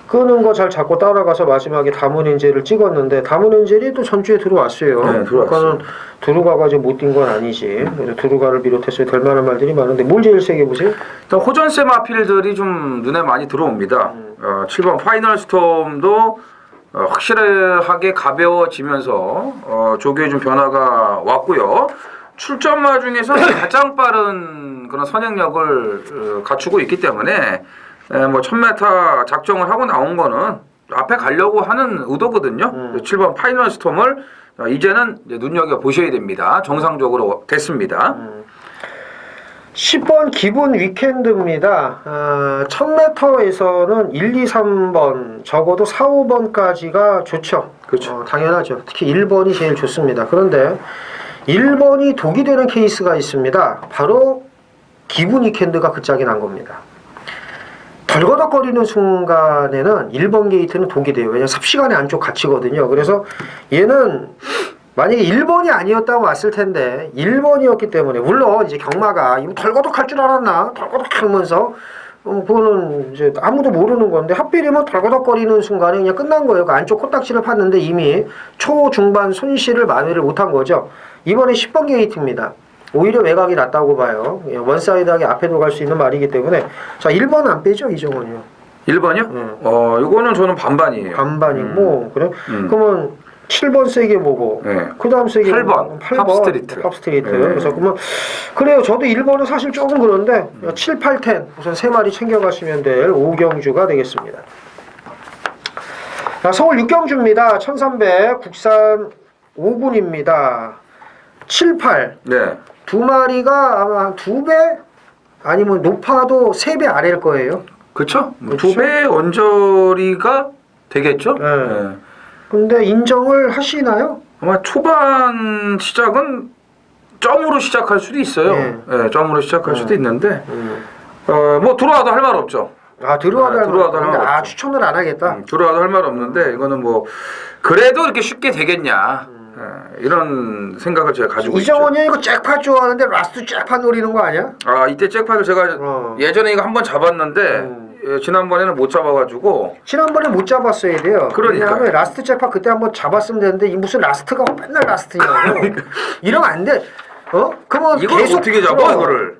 끄는 거 잘 잡고 따라가서 마지막에 다문엔젤을 찍었는데 다문엔젤이 또 전주에 들어왔어요.
네, 들어왔어요.
그러니까는 두루가가 이제 못 뛴 건 아니지. 그래서 두루가를 비롯해서 될 만한 말들이 많은데 뭘 제일 세게 보세요?
일단 호전세 마필들이 좀 눈에 많이 들어옵니다. 7번 파이널 스톰도 확실하게 가벼워지면서 조교에 좀 변화가 왔고요. 출전마 중에서 가장 빠른 그런 선행력을 갖추고 있기 때문에 뭐 1000m 작정을 하고 나온 거는 앞에 가려고 하는 의도거든요. 7번 파이널 스톰을 이제는 눈여겨 보셔야 됩니다. 정상적으로 됐습니다.
10번 기분 위켄드입니다. 1000m에서는 1, 2, 3번 적어도 4, 5번까지가 좋죠.
그렇죠.
당연하죠. 특히 1번이 제일 좋습니다. 그런데 1번이 독이 되는 케이스가 있습니다. 바로 기분 위켄드가 그 짝이 난 겁니다. 덜거덕거리는 순간에는 1번 게이트는 독이 돼요. 왜냐면 삽시간에 안쪽 갇히거든요. 그래서 얘는 만약에 1번이 아니었다고 왔을 텐데 1번이었기 때문에 물론 이제 경마가 이거 덜거덕할 줄 알았나 덜거덕 하면서 그거는 이제 아무도 모르는 건데 하필이면 덜거덕거리는 순간에 그냥 끝난 거예요. 그 안쪽 코딱지를 팠는데 이미 초중반 손실을 만회를 못한 거죠. 이번에 10번 게이트입니다. 오히려 외곽이 낫다고 봐요. 원사이드하게 앞에도 갈 수 있는 말이기 때문에 자 1번은 안 빼죠 이정원이요.
1번이요? 이거는 저는 반반이에요.
반반이고 그래? 그러면 7번 세게 보고 그 다음 세게
8번 팝스트리트.
그래서 그러면 그래요. 저도 1번은 사실 조금 그런데 7, 8, 10 우선 3마리 챙겨가시면 될 오경주가 되겠습니다. 자, 서울 육경주입니다. 1300 국산 5군입니다. 7, 8
네.
두 마리가 아마 한 2배 아니면 높아도 3배 아래일 거예요.
그렇죠? 2배 언저리가 되겠죠?
네. 근데 인정을 하시나요?
아마 초반 시작은 점으로 시작할 수도 있어요. 네, 점으로 시작할 수도 있는데 뭐 들어와도 할 말 없죠.
들어와도 할 말 없죠. 추천을 안 하겠다.
들어와도 할 말 없는데 이거는 뭐 그래도 이렇게 쉽게 되겠냐 이런 생각을 제가 가지고 있죠.
이정원이 이거 잭팟 좋아하는데 라스트 잭팟 노리는 거 아니야?
이때 잭팟을 제가 예전에 이거 한번 잡았는데 지난번에는 못 잡아가지고
지난번에 못 잡았어야 돼요.
그러니까
왜냐하면 라스트 잭팟 그때 한번 잡았으면 되는데 이 무슨 라스트가 맨날 라스트냐고. 이러면 안 돼. 그러면
이걸
계속
어떻게 잡아 이거를?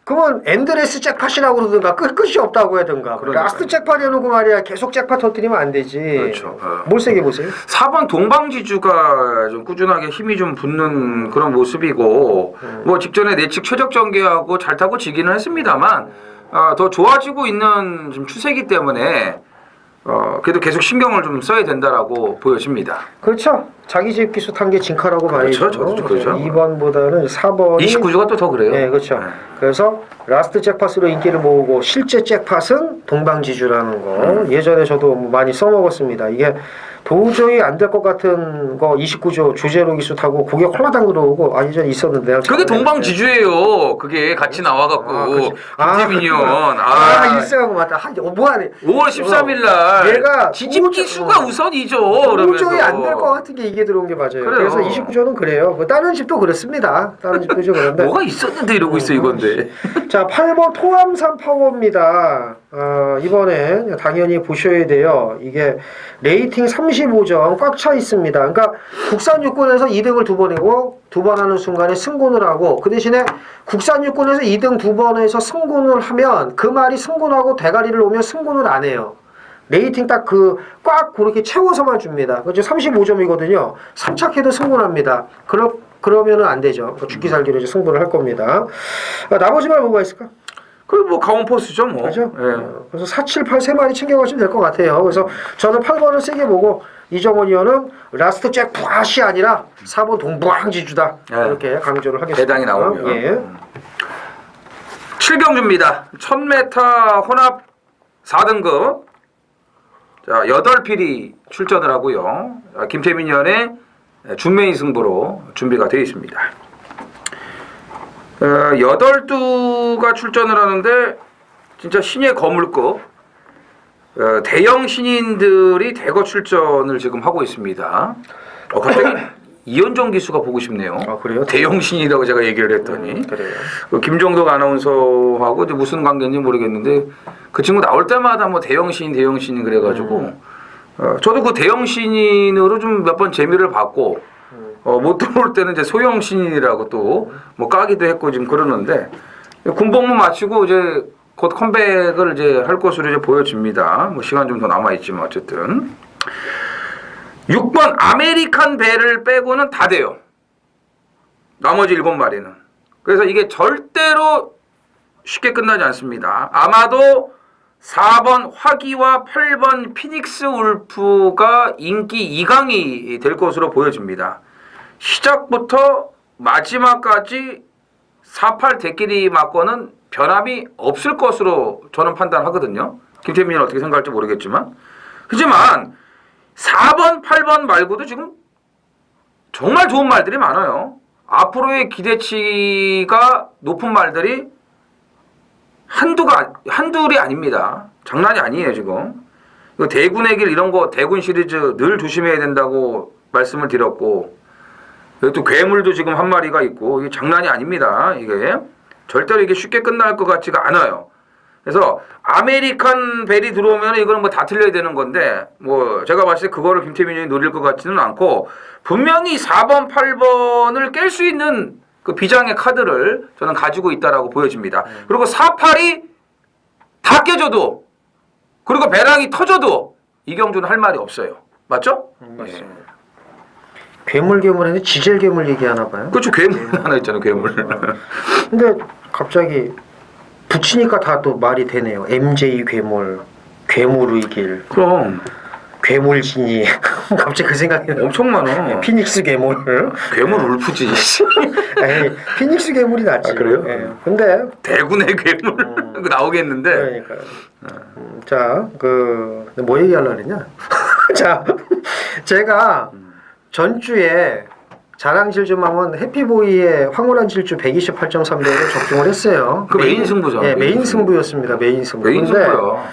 그러면 엔드레스 잭팟이라고 그러든가 끝이 없다고 하든가. 라스트 잭팟 해놓고 말이야 계속 잭팟 터뜨리면 안 되지.
그렇죠.
뭘 세게 보세요?
4번 동방지주가 좀 꾸준하게 힘이 좀 붙는 그런 모습이고 뭐 직전에 내측 최적 전개하고 잘 타고 지기는 했습니다만 더 좋아지고 있는 좀 추세이기 때문에 그래도 계속 신경을 좀 써야 된다라고 보여집니다.
그렇죠. 자기 집 기수 탄 게 진카라고
그렇죠,
봐야죠.
그렇죠.
2번보다는 4번이
29주가 또 더 그래요.
네, 그렇죠. 그래서 라스트 잭팟으로 인기를 모으고 실제 잭팟은 동방지주라는 거. 예전에 저도 많이 써먹었습니다. 이게 도저히 안 될 것 같은 거 29조 주제로 기수 타고 고개 홀라당 들어오고 예전에 있었는데
그게 동방지주예요. 그게 같이 나와갖고 김태민이원.
일생하고 맞다. 뭐하네.
5월 13일 날
얘가
지집 기수가 우선이죠.
도저히 안 될 것 같은 게 이게 들어온 게 맞아요.
그래요.
그래서 29조는 그래요. 다른 집도 그렇습니다. 다른 집도 좀 그런데
뭐가 있었는데 이러고 있어 이건데.
자, 8번 토암산 파워입니다. 이번엔 당연히 보셔야 돼요. 이게 레이팅 35점 꽉 차 있습니다. 그러니까 국산 육군에서 2등을 2번 하고 2번 하는 순간에 승군을 하고 그 대신에 국산 육군에서 2등 2번 해서 승군을 하면 그 말이 승군하고 대가리를 놓으면 승군을 안 해요. 레이팅 딱 꽉 그렇게 채워서만 줍니다. 그죠? 35점이거든요. 3착해도 승군합니다. 그러면은 안 되죠. 죽기 살기로 이제 승부를 할 겁니다. 나머지 말 뭐가 있을까?
뭐 강원포스죠 뭐.
그죠?
예.
그래서 4, 7, 8 세 마리 챙겨가시면 될 것 같아요. 그래서 저는 8번을 세게 보고 이정원 의원은 라스트 잭팟이 아니라 4번 동부항지주다.
예.
이렇게 강조를 하겠습니다.
대당이 나오면.
예.
7경주입니다. 1000m 혼합 4등급. 자, 8필이 출전을 하고요. 김태민 의원의 준메인 승부로 준비가 되어 있습니다. 8두가 출전을 하는데 진짜 신의 거물급 대형 신인들이 대거 출전을 지금 하고 있습니다. 갑자기 이현정 기수가 보고 싶네요.
그래요?
대형 신이라고 제가 얘기를 했더니
그래요.
김종덕 아나운서하고 이제 무슨 관계인지 모르겠는데 그 친구 나올 때마다 뭐 대형 신인 그래가지고 저도 그 대형 신인으로 좀 몇 번 재미를 봤고 못 들어올 때는 이제 소형 신인이라고 또 뭐 까기도 했고 지금 그러는데 군복무 마치고 이제 곧 컴백을 이제 할 것으로 이제 보여집니다. 뭐 시간 좀 더 남아 있지만 어쨌든 6번 아메리칸 배를 빼고는 다 돼요. 나머지 7마리는. 그래서 이게 절대로 쉽게 끝나지 않습니다. 아마도 4번 화기와 8번 피닉스 울프가 인기 2강이 될 것으로 보여집니다. 시작부터 마지막까지 4, 8 대끼리 맞고는 변함이 없을 것으로 저는 판단하거든요. 김태민은 어떻게 생각할지 모르겠지만. 하지만 4번, 8번 말고도 지금 정말 좋은 말들이 많아요. 앞으로의 기대치가 높은 말들이 한둘이 아닙니다. 장난이 아니에요, 지금. 이거 대군의 길 이런 거 대군 시리즈 늘 조심해야 된다고 말씀을 드렸고, 여기 또 괴물도 지금 한 마리가 있고, 이게 장난이 아닙니다. 이게 절대로 이게 쉽게 끝날 것 같지가 않아요. 그래서 아메리칸 벨이 들어오면 이거는 뭐 다 틀려야 되는 건데, 뭐 제가 봤을 때 그거를 김태민이 노릴 것 같지는 않고, 분명히 4번, 8번을 깰 수 있는 그 비장의 카드를 저는 가지고 있다라고 보여집니다. 그리고 4, 8이 다 깨져도, 그리고 배랑이 터져도 이경주는 할 말이 없어요. 맞죠?
맞습니다. 괴물했는데 지젤 괴물 얘기하나 봐요.
그렇죠. 괴물 하나 있잖아요. 괴물.
근데 갑자기 붙이니까 다 또 말이 되네요. MJ 괴물, 괴물의 길,
그럼
괴물진이 갑자기 그 생각이 나요.
엄청 많아.
피닉스 괴물.
괴물 울프지.
아니, 피닉스 괴물이 낫지.
그래요?
예. 근데
대군의 괴물 그 나오겠는데.
그러니까요. 자, 뭐 얘기하려고 그랬냐? 자, 제가 전주에 자랑질 좀 하면 해피보이의 황홀한 질주 128.3배를 적중을 했어요.
그 메인 승부죠.
예, 메인 승부였습니다. 메인 승부.
메인
근데
승부야.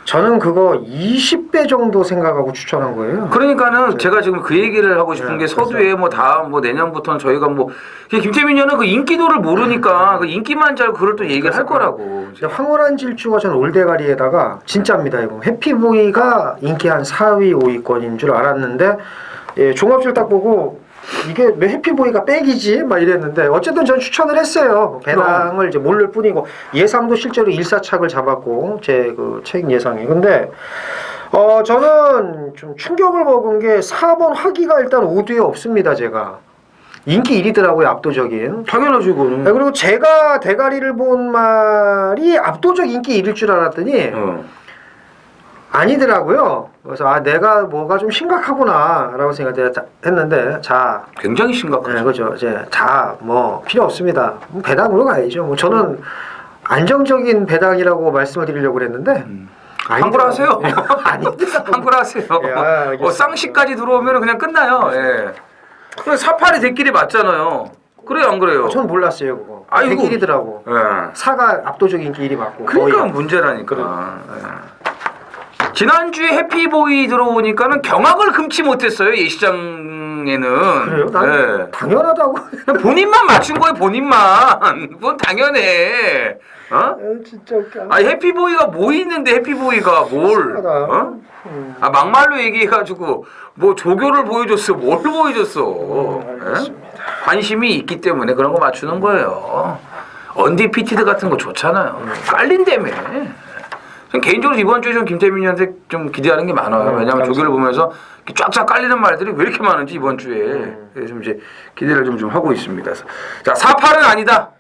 저는 그거 20배 정도 생각하고 추천한 거예요.
그러니까는 제가 지금 그 얘기를 하고 싶은 게 서두에 뭐 다음 뭐 내년부터는 저희가 뭐 김태민 의원은 그 인기도를 모르니까 그 인기만 잘 그걸 또 얘기를 할 거라고.
황홀한 질주가 저는 올대가리에다가 진짜입니다. 이거 해피보이가 인기 한 4위, 5위권인 줄 알았는데 예, 종합줄 딱 보고 이게 왜 해피보이가 백이지? 막 이랬는데 어쨌든 전 추천을 했어요. 배당을 이제 모를 뿐이고 예상도 실제로 1사착을 잡았고 제 그 책 예상이. 근데 저는 좀 충격을 먹은 게 4번 화기가 일단 5두에 없습니다. 제가 인기 1위더라고요. 압도적인.
당연하죠 그거는.
네, 그리고 제가 대가리를 본 말이 압도적 인기 1위일 줄 알았더니 아니더라고요. 그래서 아 내가 뭐가 좀 심각하구나라고 생각했는데 자,
굉장히 심각하죠.
네, 그죠. 이제 자 뭐 필요 없습니다. 배당으로 가야죠. 뭐 저는 안정적인 배당이라고 말씀을 드리려고 그랬는데
한글 하세요.
아니더라고요.
한글 하세요.
예, 알겠습니다.
쌍시까지 들어오면 그냥 끝나요. 예. 그래 사파리 대끼리 맞잖아요. 그래요 안 그래요?
전 몰랐어요 그거.
아이고.
대길이더라고.
예.
사가 압도적인 길이 맞고.
그러니까
거의.
문제라니까. 예. 지난주에 해피보이 들어오니까는 경악을 금치 못했어요 예시장에는.
그래요? 난
예.
당연하다고.
본인만 맞춘 거예요 본인만. 뭔 당연해. 어?
진짜 웃겨.
아 해피보이가 뭐 있는데 해피보이가 뭘?
이상하다.
어? 아 막말로 얘기해가지고 뭐 조교를 보여줬어 뭘 보여줬어?
알겠습니다.
예? 관심이 있기 때문에 그런 거 맞추는 거예요. 언디피티드 같은 거 좋잖아요. 깔린다며. 전 개인적으로 이번 주에 좀 김태민이한테 좀 기대하는 게 많아요. 왜냐하면
감사합니다.
조교를 보면서 이렇게 쫙쫙 깔리는 말들이 왜 이렇게 많은지 이번 주에 그래서 좀 이제 기대를 좀 하고 있습니다. 자 48은 아니다.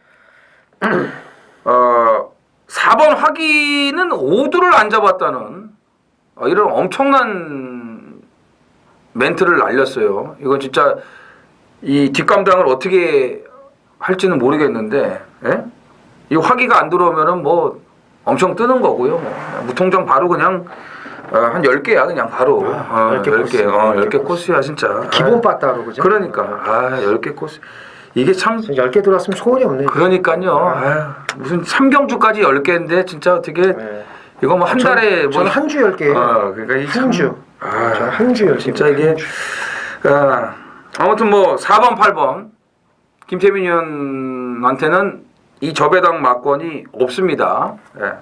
4번 확인은 5두를 안 잡았다는 이런 엄청난 멘트를 날렸어요. 이건 진짜 이 뒷감당을 어떻게 할지는 모르겠는데 예? 이 화기가 안 들어오면은 뭐 엄청 뜨는 거고요. 뭐. 무통장 바로 그냥 한 10개야 그냥 바로
10개 코스.
10개 코스야 진짜.
기본 빠따로 그죠?
그러니까 10개 코스 이게 참
10개 들어왔으면 소원이 없네.
그러니까요. 아유, 무슨 3경주까지 10개인데 진짜 어떻게
네.
이거 뭐 한 달에 뭐
저는 한 주 10개.
그러니까 이
한 주. 저는 한 주 10개.
진짜 이게 아무튼 뭐 4번 8번 김태민 의원한테는 이 저배당 막권이 없습니다. 예.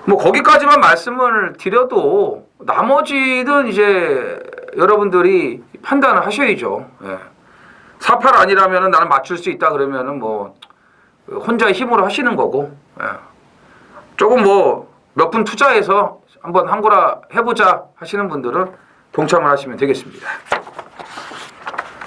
뭐 거기까지만 말씀을 드려도 나머지는 이제 여러분들이 판단을 하셔야죠. 예. 48 아니라면은 나는 맞출 수 있다 그러면은 뭐 혼자의 힘으로 하시는 거고 예. 조금 뭐 몇 분 투자해서 한번 한 거라 해보자 하시는 분들은 동참을 하시면 되겠습니다.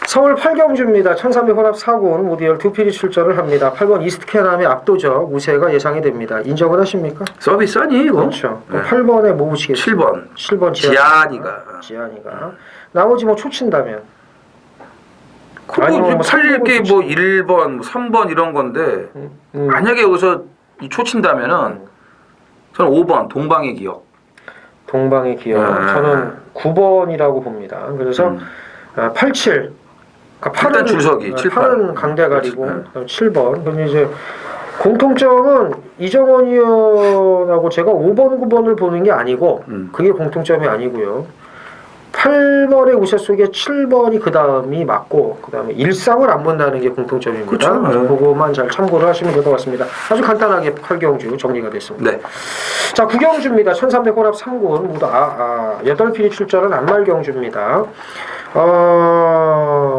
서울 8경주입니다. 1300 혼합 4군 모디얼 2필이 출전을 합니다. 8번 이스트 캐남의 압도적 우세가 예상이 됩니다. 인정을 하십니까?
서비스 아니 이거?
그렇죠.
네.
8번에 뭐 붙이겠습니까?
7번
7번 지안이가. 나머지 뭐 초친다면?
그거 뭐 살릴 게 뭐 1번, 뭐 3번 이런 건데 만약에 여기서 이 초친다면은 저는 5번 동방의 기억.
동방의 기억. 저는 9번이라고 봅니다. 그래서 87. 그러니까
일단 줄서기 7,
8은 강대가리고
네.
7번. 근데 이제 공통점은 이정원 의원하고 제가 5번, 9번을 보는 게 아니고 그게 공통점이 아니고요. 8번의 우세 속에 7번이 그 다음이 맞고 그 다음에 일상을 안 본다는 게 공통점입니다.
그렇죠. 네.
그거만 잘 참고를 하시면 될 것 같습니다. 아주 간단하게 8경주 정리가 됐습니다.
네.
자 9경주입니다. 1300 혼합 3군 모두 8필이 출전은 안말경주입니다.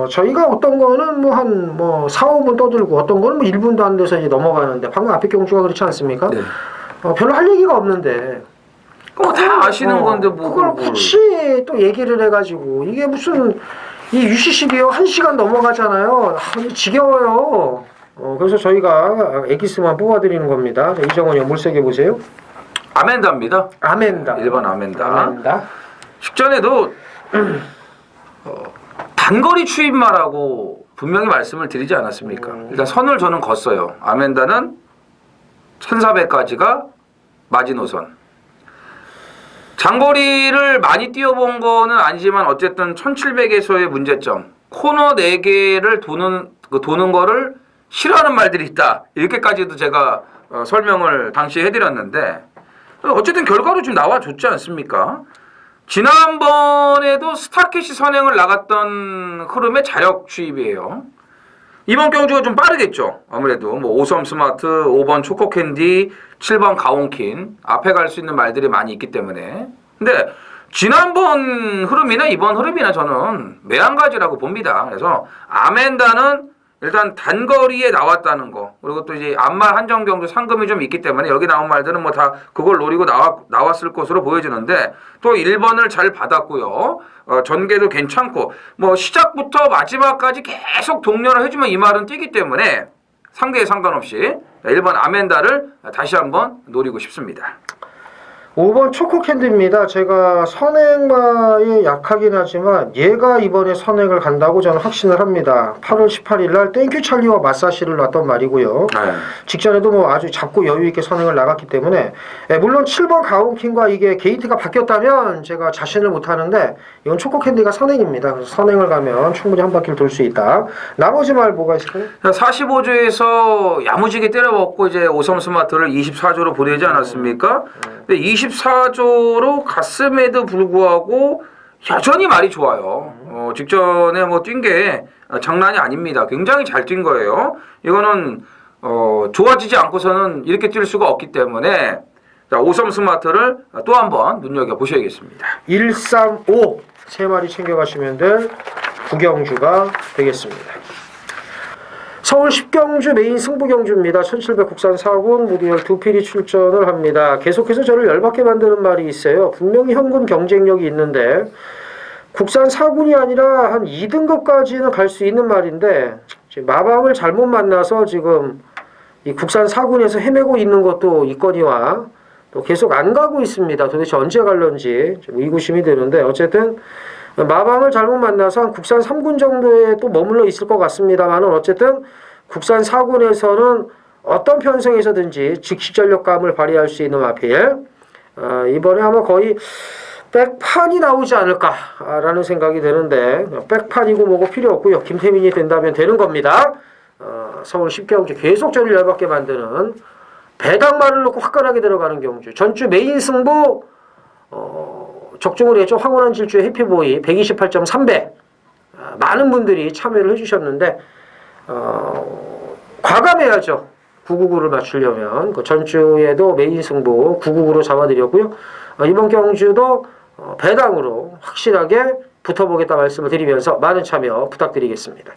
저희가 어떤 거는 뭐 한 4, 5분 떠들고 어떤 거는 뭐 1분도 안 돼서 이제 넘어가는데 방금 앞에 경주가 그렇지 않습니까?
네.
별로 할 얘기가 없는데
다 아시는 건데 뭐
그걸 굳이 또 얘기를 해가지고 이게 무슨 이 UCC도요 1시간 넘어가잖아요. 지겨워요. 그래서 저희가 에기스만 뽑아드리는 겁니다. 자, 이정원이 형 물색해 보세요.
아멘다입니다.
아멘다.
1번 아멘다.
아멘다.
식전에도 단거리 추임마라고 분명히 말씀을 드리지 않았습니까? 일단 선을 저는 걷어요. 아멘다는 1400까지가 마지노선. 장거리를 많이 뛰어본 거는 아니지만 어쨌든 1700에서의 문제점. 코너 4개를 도는 거를 싫어하는 말들이 있다. 이렇게까지도 제가 설명을 당시에 해드렸는데 어쨌든 결과로 좀 나와줬지 않습니까? 지난번에도 스타켓이 선행을 나갔던 흐름의 자력 추입이에요. 이번 경주가 좀 빠르겠죠. 아무래도 뭐 5섬 스마트, 5번 초코캔디, 7번 가온킨 앞에 갈 수 있는 말들이 많이 있기 때문에. 근데 지난번 흐름이나 이번 흐름이나 저는 매한가지라고 봅니다. 그래서 아멘다는 일단 단거리에 나왔다는 거, 그리고 또 이제 안말 한정경주 상금이 좀 있기 때문에 여기 나온 말들은 뭐 다 그걸 노리고 나왔을 것으로 보여지는데 또 1번을 잘 받았고요. 전개도 괜찮고 뭐 시작부터 마지막까지 계속 독려를 해주면 이 말은 뛰기 때문에 상대에 상관없이 1번 아멘다를 다시 한번 노리고 싶습니다.
5번 초코캔디입니다. 제가 선행마에 약하긴 하지만 얘가 이번에 선행을 간다고 저는 확신을 합니다. 8월 18일 날 땡큐 찰리와 맞사시를 놨던 말이고요.
네.
직전에도 뭐 아주 작고 여유 있게 선행을 나갔기 때문에 물론 7번 가온킹과 이게 게이트가 바뀌었다면 제가 자신을 못하는데 이건 초코캔디가 선행입니다. 그래서 선행을 가면 충분히 한 바퀴를 돌 수 있다. 나머지 말 뭐가 있을까요?
45조에서 야무지게 때려먹고 이제 오섬 스마트를 24조로 보내지 않았습니까? 근데 24조로 갔음에도 불구하고 여전히 말이 좋아요. 직전에 뭐 뛴 게 장난이 아닙니다. 굉장히 잘 뛴 거예요. 이거는 좋아지지 않고서는 이렇게 뛸 수가 없기 때문에 자, 오섬 스마트를 또 한번 눈여겨보셔야겠습니다.
135 세 마리 챙겨가시면 될 구경주가 되겠습니다. 서울 10경주 메인 승부경주입니다. 1700 국산 4군 모두 12필이 출전을 합니다. 계속해서 저를 열받게 만드는 말이 있어요. 분명히 현군 경쟁력이 있는데 국산 4군이 아니라 한 2등급까지는 갈 수 있는 말인데 마방을 잘못 만나서 지금 이 국산 4군에서 헤매고 있는 것도 있거니와 또 계속 안 가고 있습니다. 도대체 언제 갈런지 좀 의구심이 드는데 어쨌든 마방을 잘못 만나서 한 국산 3군 정도에 또 머물러 있을 것 같습니다만은 어쨌든 국산 4군에서는 어떤 편성에서든지 직시전력감을 발휘할 수 있는 마필 이번에 아마 거의 백판이 나오지 않을까라는 생각이 드는데 백판이고 뭐고 필요 없고요. 김태민이 된다면 되는 겁니다. 서울 10경주 계속 저를 열받게 만드는 배당말을 놓고 화끈하게 들어가는 경주 전주 메인 승부 적중을 했죠. 황홀한 질주의 해피보이 128.3배 많은 분들이 참여를 해주셨는데 과감해야죠. 999를 맞추려면 그 전주에도 메인 승부 999로 잡아드렸고요. 이번 경주도 배당으로 확실하게 붙어보겠다 말씀을 드리면서 많은 참여 부탁드리겠습니다.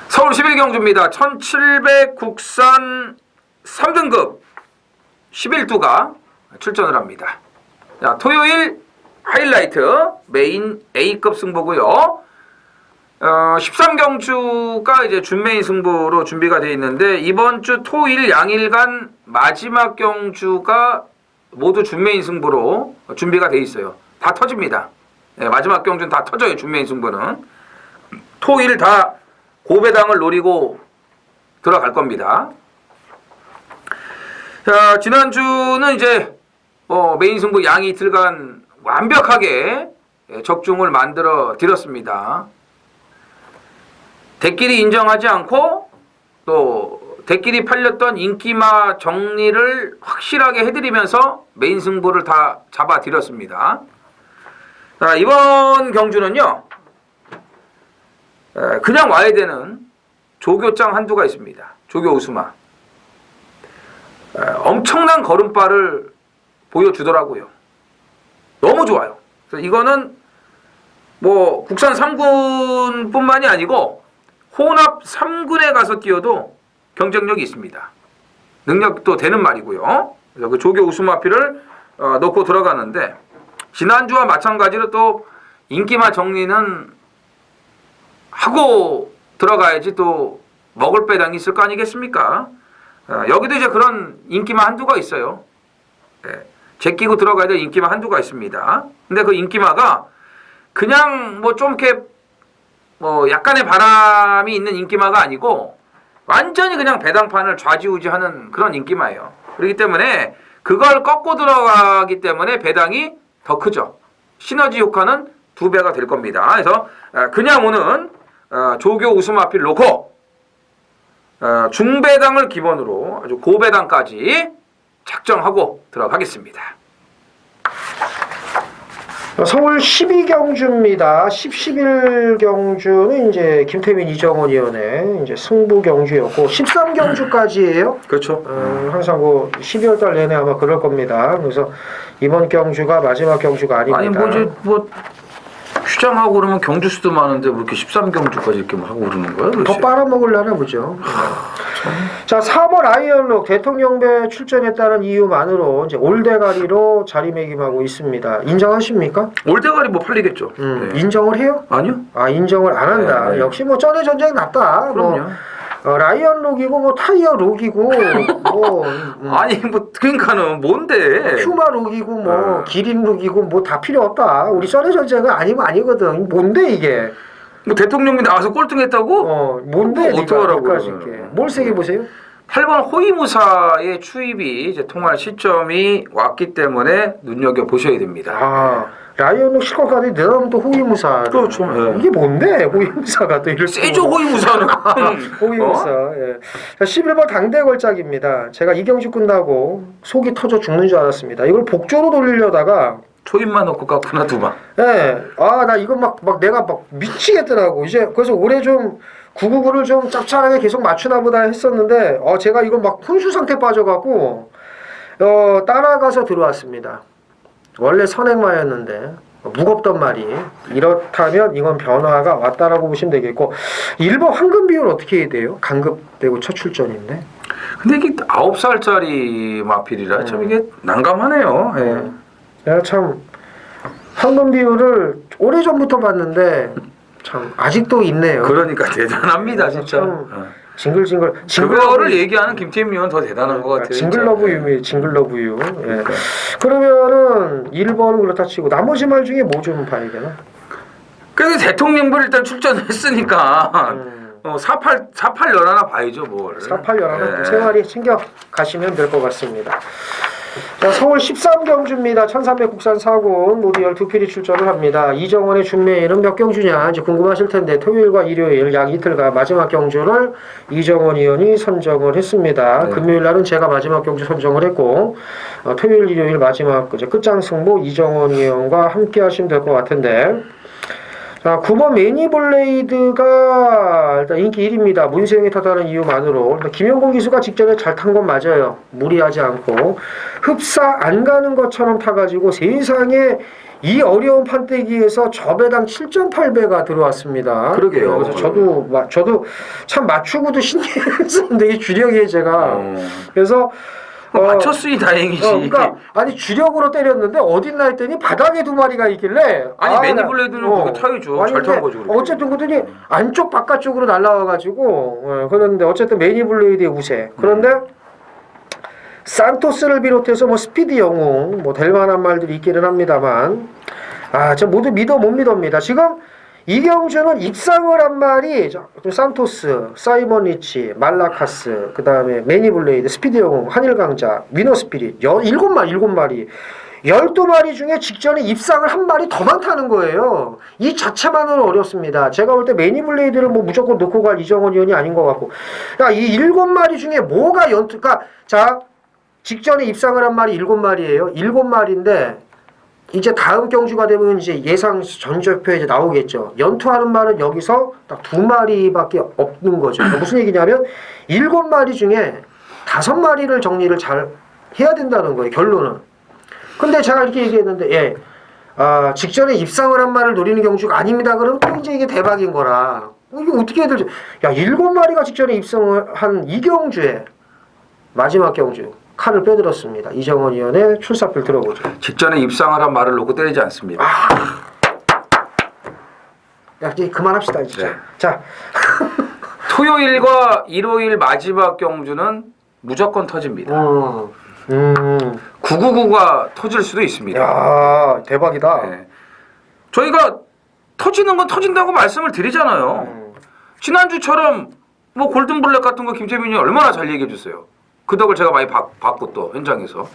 서울 11경주입니다. 1700 국산 3등급 11두가 출전을 합니다. 자, 토요일 하이라이트 메인 A급 승부고요. 13경주가 이제 준메인 승부로 준비가 되어 있는데 이번 주 토일 양일간 마지막 경주가 모두 준메인 승부로 준비가 되어 있어요. 다 터집니다. 네, 마지막 경주는 다 터져요. 준메인 승부는. 토일 다 고배당을 노리고 들어갈 겁니다. 자, 지난주는 이제 메인 승부 양이 이틀간 완벽하게 적중을 만들어 드렸습니다. 대끼리 인정하지 않고 또 대끼리 팔렸던 인기마 정리를 확실하게 해드리면서 메인 승부를 다 잡아 드렸습니다. 자, 이번 경주는요. 그냥 와야 되는 조교장 한두가 있습니다. 조교 우수마. 엄청난 걸음발을 보여주더라고요. 너무 좋아요. 그래서 이거는 뭐 국산 3군뿐만이 아니고 혼합 3군에 가서 뛰어도 경쟁력이 있습니다. 능력도 되는 말이고요. 그래서 그 조교 우수마피를 넣고 들어가는데 지난주와 마찬가지로 또 인기마 정리는 하고 들어가야지 또 먹을 배당이 있을 거 아니겠습니까? 여기도 이제 그런 인기마 한두가 있어요. 제끼고 들어가야 될 인기마 한두가 있습니다. 근데 그 인기마가 그냥 뭐 좀 이렇게 뭐 약간의 바람이 있는 인기마가 아니고 완전히 그냥 배당판을 좌지우지하는 그런 인기마예요. 그렇기 때문에 그걸 꺾고 들어가기 때문에 배당이 더 크죠. 시너지 효과는 2배가 될 겁니다. 그래서 그냥 오는 조교 우수마필 놓고 중배당을 기본으로 아주 고배당까지 작정하고 들어가겠습니다.
서울 12경주입니다. 11경주는 이제 김태민 이정원 위원의 이제 승부 경주였고 13경주까지예요.
그렇죠.
항상 그 12월 달 내내 아마 그럴 겁니다. 그래서 이번 경주가 마지막 경주가 아닙니다.
아니 뭐 이제 뭐 휴장하고 그러면 경주 수도 많은데 왜 이렇게 13경주까지 이렇게 하고 그러는 거야?
더 빨아먹으려나 보죠. 자, 3월 아이언록 대통령배 출전했다는 이유만으로 이제 올대가리로 자리매김하고 있습니다. 인정하십니까?
올대가리 뭐 팔리겠죠. 네.
인정을 해요?
아니요.
아, 인정을 안 한다.
네.
역시 뭐 전에 전쟁 났다.
그럼요.
라이언 록이고 뭐 타이어 록이고 뭐 뭐
아니 뭐 그러니까는 뭔데?
퓨마 룩이고 뭐 기린 룩이고 뭐 다 필요 없다. 우리 썰의 전쟁은 아니면 아니거든. 뭔데 이게?
뭐 대통령이 나와서 꼴등했다고?
뭔데?
뭐 어떡하라고
뭘 세게 보세요?
8번 호위무사의 추입이 이제 통할 시점이 왔기 때문에 눈여겨 보셔야 됩니다.
라이언룩 실컷 가더니 내다보면 또 호위무사.
그렇죠. 예.
이게 뭔데? 호위무사가 또 이렇게.
세죠 호위무사는.
호위무사. 예. 자, 11번 당대 걸작입니다. 제가 이경주 끝나고 속이 터져 죽는 줄 알았습니다. 이걸 복조로 돌리려다가
초입만 넣고 깎구나 두 방.
예. 나 이거 막 내가 막 미치겠더라고. 이제 그래서 올해 좀 999를 좀 짭짤하게 계속 맞추나 보다 했었는데 제가 이거 막 혼수 상태 빠져갖고 따라가서 들어왔습니다. 원래 선행마였는데 무겁던 말이 이렇다면 이건 변화가 왔다라고 보시면 되겠고 1번 황금 비율 어떻게 해야 돼요? 강급되고 첫 출전인데.
근데 이게 9살짜리 마필이라 참 이게 난감하네요. 예.
내가 참 황금 비율을 오래전부터 봤는데 참 아직도 있네요.
그러니까 대단합니다 진짜.
징글징글.
그거를 얘기하는 김태민 의원 더 대단한 것 같아요.
징글러브 유미, 징글러브 유. 예. 그러면은 1번은 그렇다 치고 나머지 말 중에 뭐 좀 봐야 되나?
그래서 대통령부 일단 출전했으니까 48 연하나 봐야죠 뭘.
48 연하나 세 마리 챙겨 가시면 될 것 같습니다. 자, 서울 13경주입니다. 1300 국산 4군 모두 12필이 출전을 합니다. 이정원의 준매일은 몇 경주냐 이제 궁금하실 텐데 토요일과 일요일 약 이틀간 마지막 경주를 이정원 의원이 선정을 했습니다.
네.
금요일 날은 제가 마지막 경주 선정을 했고 토요일 일요일 마지막 이제 끝장 승부 이정원 의원과 함께 하시면 될 것 같은데 자, 9번 매니블레이드가 일단 인기 1위입니다. 문세영이 타다는 이유만으로. 김영곤 기수가 직전에 잘 탄 건 맞아요. 무리하지 않고. 흡사 안 가는 것처럼 타가지고 세상에 이 어려운 판때기에서 저배당 7.8배가 들어왔습니다.
그러게요.
그래서 저도 참 맞추고도 신기했었는데 이 주력이에요 제가. 그래서
맞췄으니 다행이지.
그러니까 아니 주력으로 때렸는데 어딨나 했더니 바닥에 두 마리가 있길래
매니블레이드는 그거 타이죠. 잘 타는 거죠.
어쨌든 그랬더니 안쪽 바깥쪽으로 날아와가지고 그런데 어쨌든 매니블레이드의 우세. 그런데 산토스를 비롯해서 뭐 스피드 영웅 뭐 될 만한 말들이 있기는 합니다만 저 모두 못 믿습니다. 지금 이경주는 입상을 한 말이 산토스, 사이먼 리치, 말라카스, 그 다음에 매니블레이드, 스피드 영웅, 한일강자, 위너스피릿 7마리 12마리 중에 직전에 입상을 한 마리 더 많다는 거예요. 이 자체만으로 어렵습니다. 제가 볼 때 매니블레이드를 뭐 무조건 놓고 갈 이정원 의원이 아닌 것 같고 이 7마리 중에 뭐가 자 직전에 입상을 한 마리 7마리예요. 7마리인데 이제 다음 경주가 되면 이제 예상 전적표에 이제 나오겠죠. 연투하는 말은 여기서 딱 2마리밖에 없는 거죠. 그러니까 무슨 얘기냐면 7마리 중에 5마리를 정리를 잘 해야 된다는 거예요. 결론은. 근데 제가 이렇게 얘기했는데 직전에 입상을 한 말을 노리는 경주가 아닙니다. 그러면 또 이제 이게 대박인 거라. 이게 어떻게 해야 되지? 7마리가 직전에 입상을 한 이 경주에 마지막 경주. 칼을 빼들었습니다. 이정원 의원의 출사표를 들어보죠.
직전에 입상을 한 말을 놓고 때리지 않습니다.
이제 그만합시다 진짜.
네.
자,
토요일과 일요일 마지막 경주는 무조건 터집니다. 999가 터질 수도 있습니다.
야, 대박이다.
네. 저희가 터지는 건 터진다고 말씀을 드리잖아요. 지난주처럼 뭐 골든블랙 같은 거 김재민이 얼마나 잘 얘기해 줬어요. 그 덕을 제가 많이 봤고 또 현장에서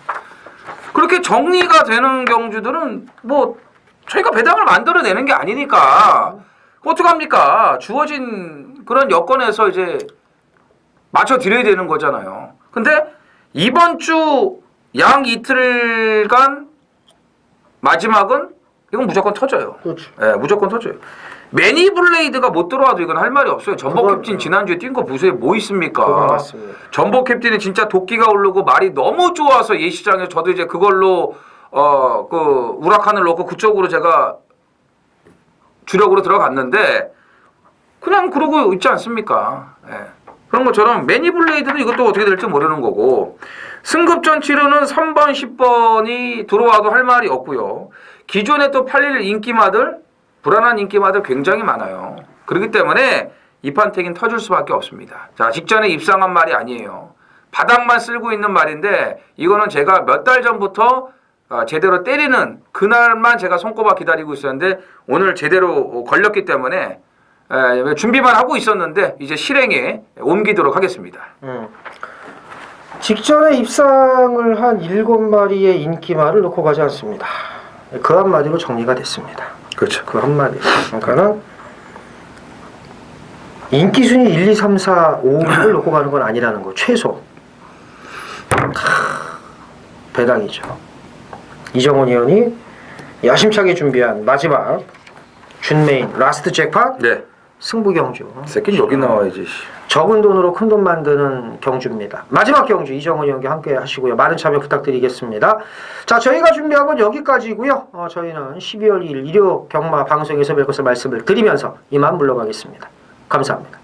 그렇게 정리가 되는 경주들은 뭐 저희가 배당을 만들어내는 게 아니니까 어떡합니까? 주어진 그런 여건에서 이제 맞춰 드려야 되는 거잖아요. 근데 이번 주 양 이틀간 마지막은 이건 무조건 터져요.
그렇죠.
예, 무조건 터져요. 매니블레이드가 못 들어와도 이건 할 말이 없어요. 전복 캡틴 지난주에 뛴 거 보세요. 뭐 있습니까?
맞습니다.
전복 캡틴이 진짜 도끼가 오르고 말이 너무 좋아서 예시장에 저도 이제 그걸로 그 우라칸을 놓고 그쪽으로 제가 주력으로 들어갔는데 그냥 그러고 있지 않습니까? 예. 그런 것처럼 매니블레이드는 이것도 어떻게 될지 모르는 거고 승급전 치르는 3번, 10번이 들어와도 할 말이 없고요. 기존에 또 팔릴 인기마들 불안한 인기마들 굉장히 많아요. 그렇기 때문에 이 판택인 터질 수밖에 없습니다. 자, 직전에 입상한 말이 아니에요. 바닥만 쓸고 있는 말인데 이거는 제가 몇 달 전부터 제대로 때리는 그날만 제가 손꼽아 기다리고 있었는데 오늘 제대로 걸렸기 때문에 준비만 하고 있었는데 이제 실행에 옮기도록 하겠습니다.
직전에 입상을 한 7마리의 인기말을 놓고 가지 않습니다. 그 한마디로 정리가 됐습니다.
그렇죠.
그 한마디. 그러니까는 인기 순위 1, 2, 3, 4, 5를 놓고 가는 건 아니라는 거. 최소. 배당이죠. 이정원 의원이 야심차게 준비한 마지막 준메인 라스트 잭팟
네.
승부 경주.
새끼 여기 나와야지.
적은 돈으로 큰 돈 만드는 경주입니다. 마지막 경주 이정원 의원과 함께 하시고요. 많은 참여 부탁드리겠습니다. 자, 저희가 준비한 건 여기까지고요. 저희는 12월 2일 일요 경마 방송에서 뵐 것을 말씀을 드리면서 이만 물러가겠습니다. 감사합니다.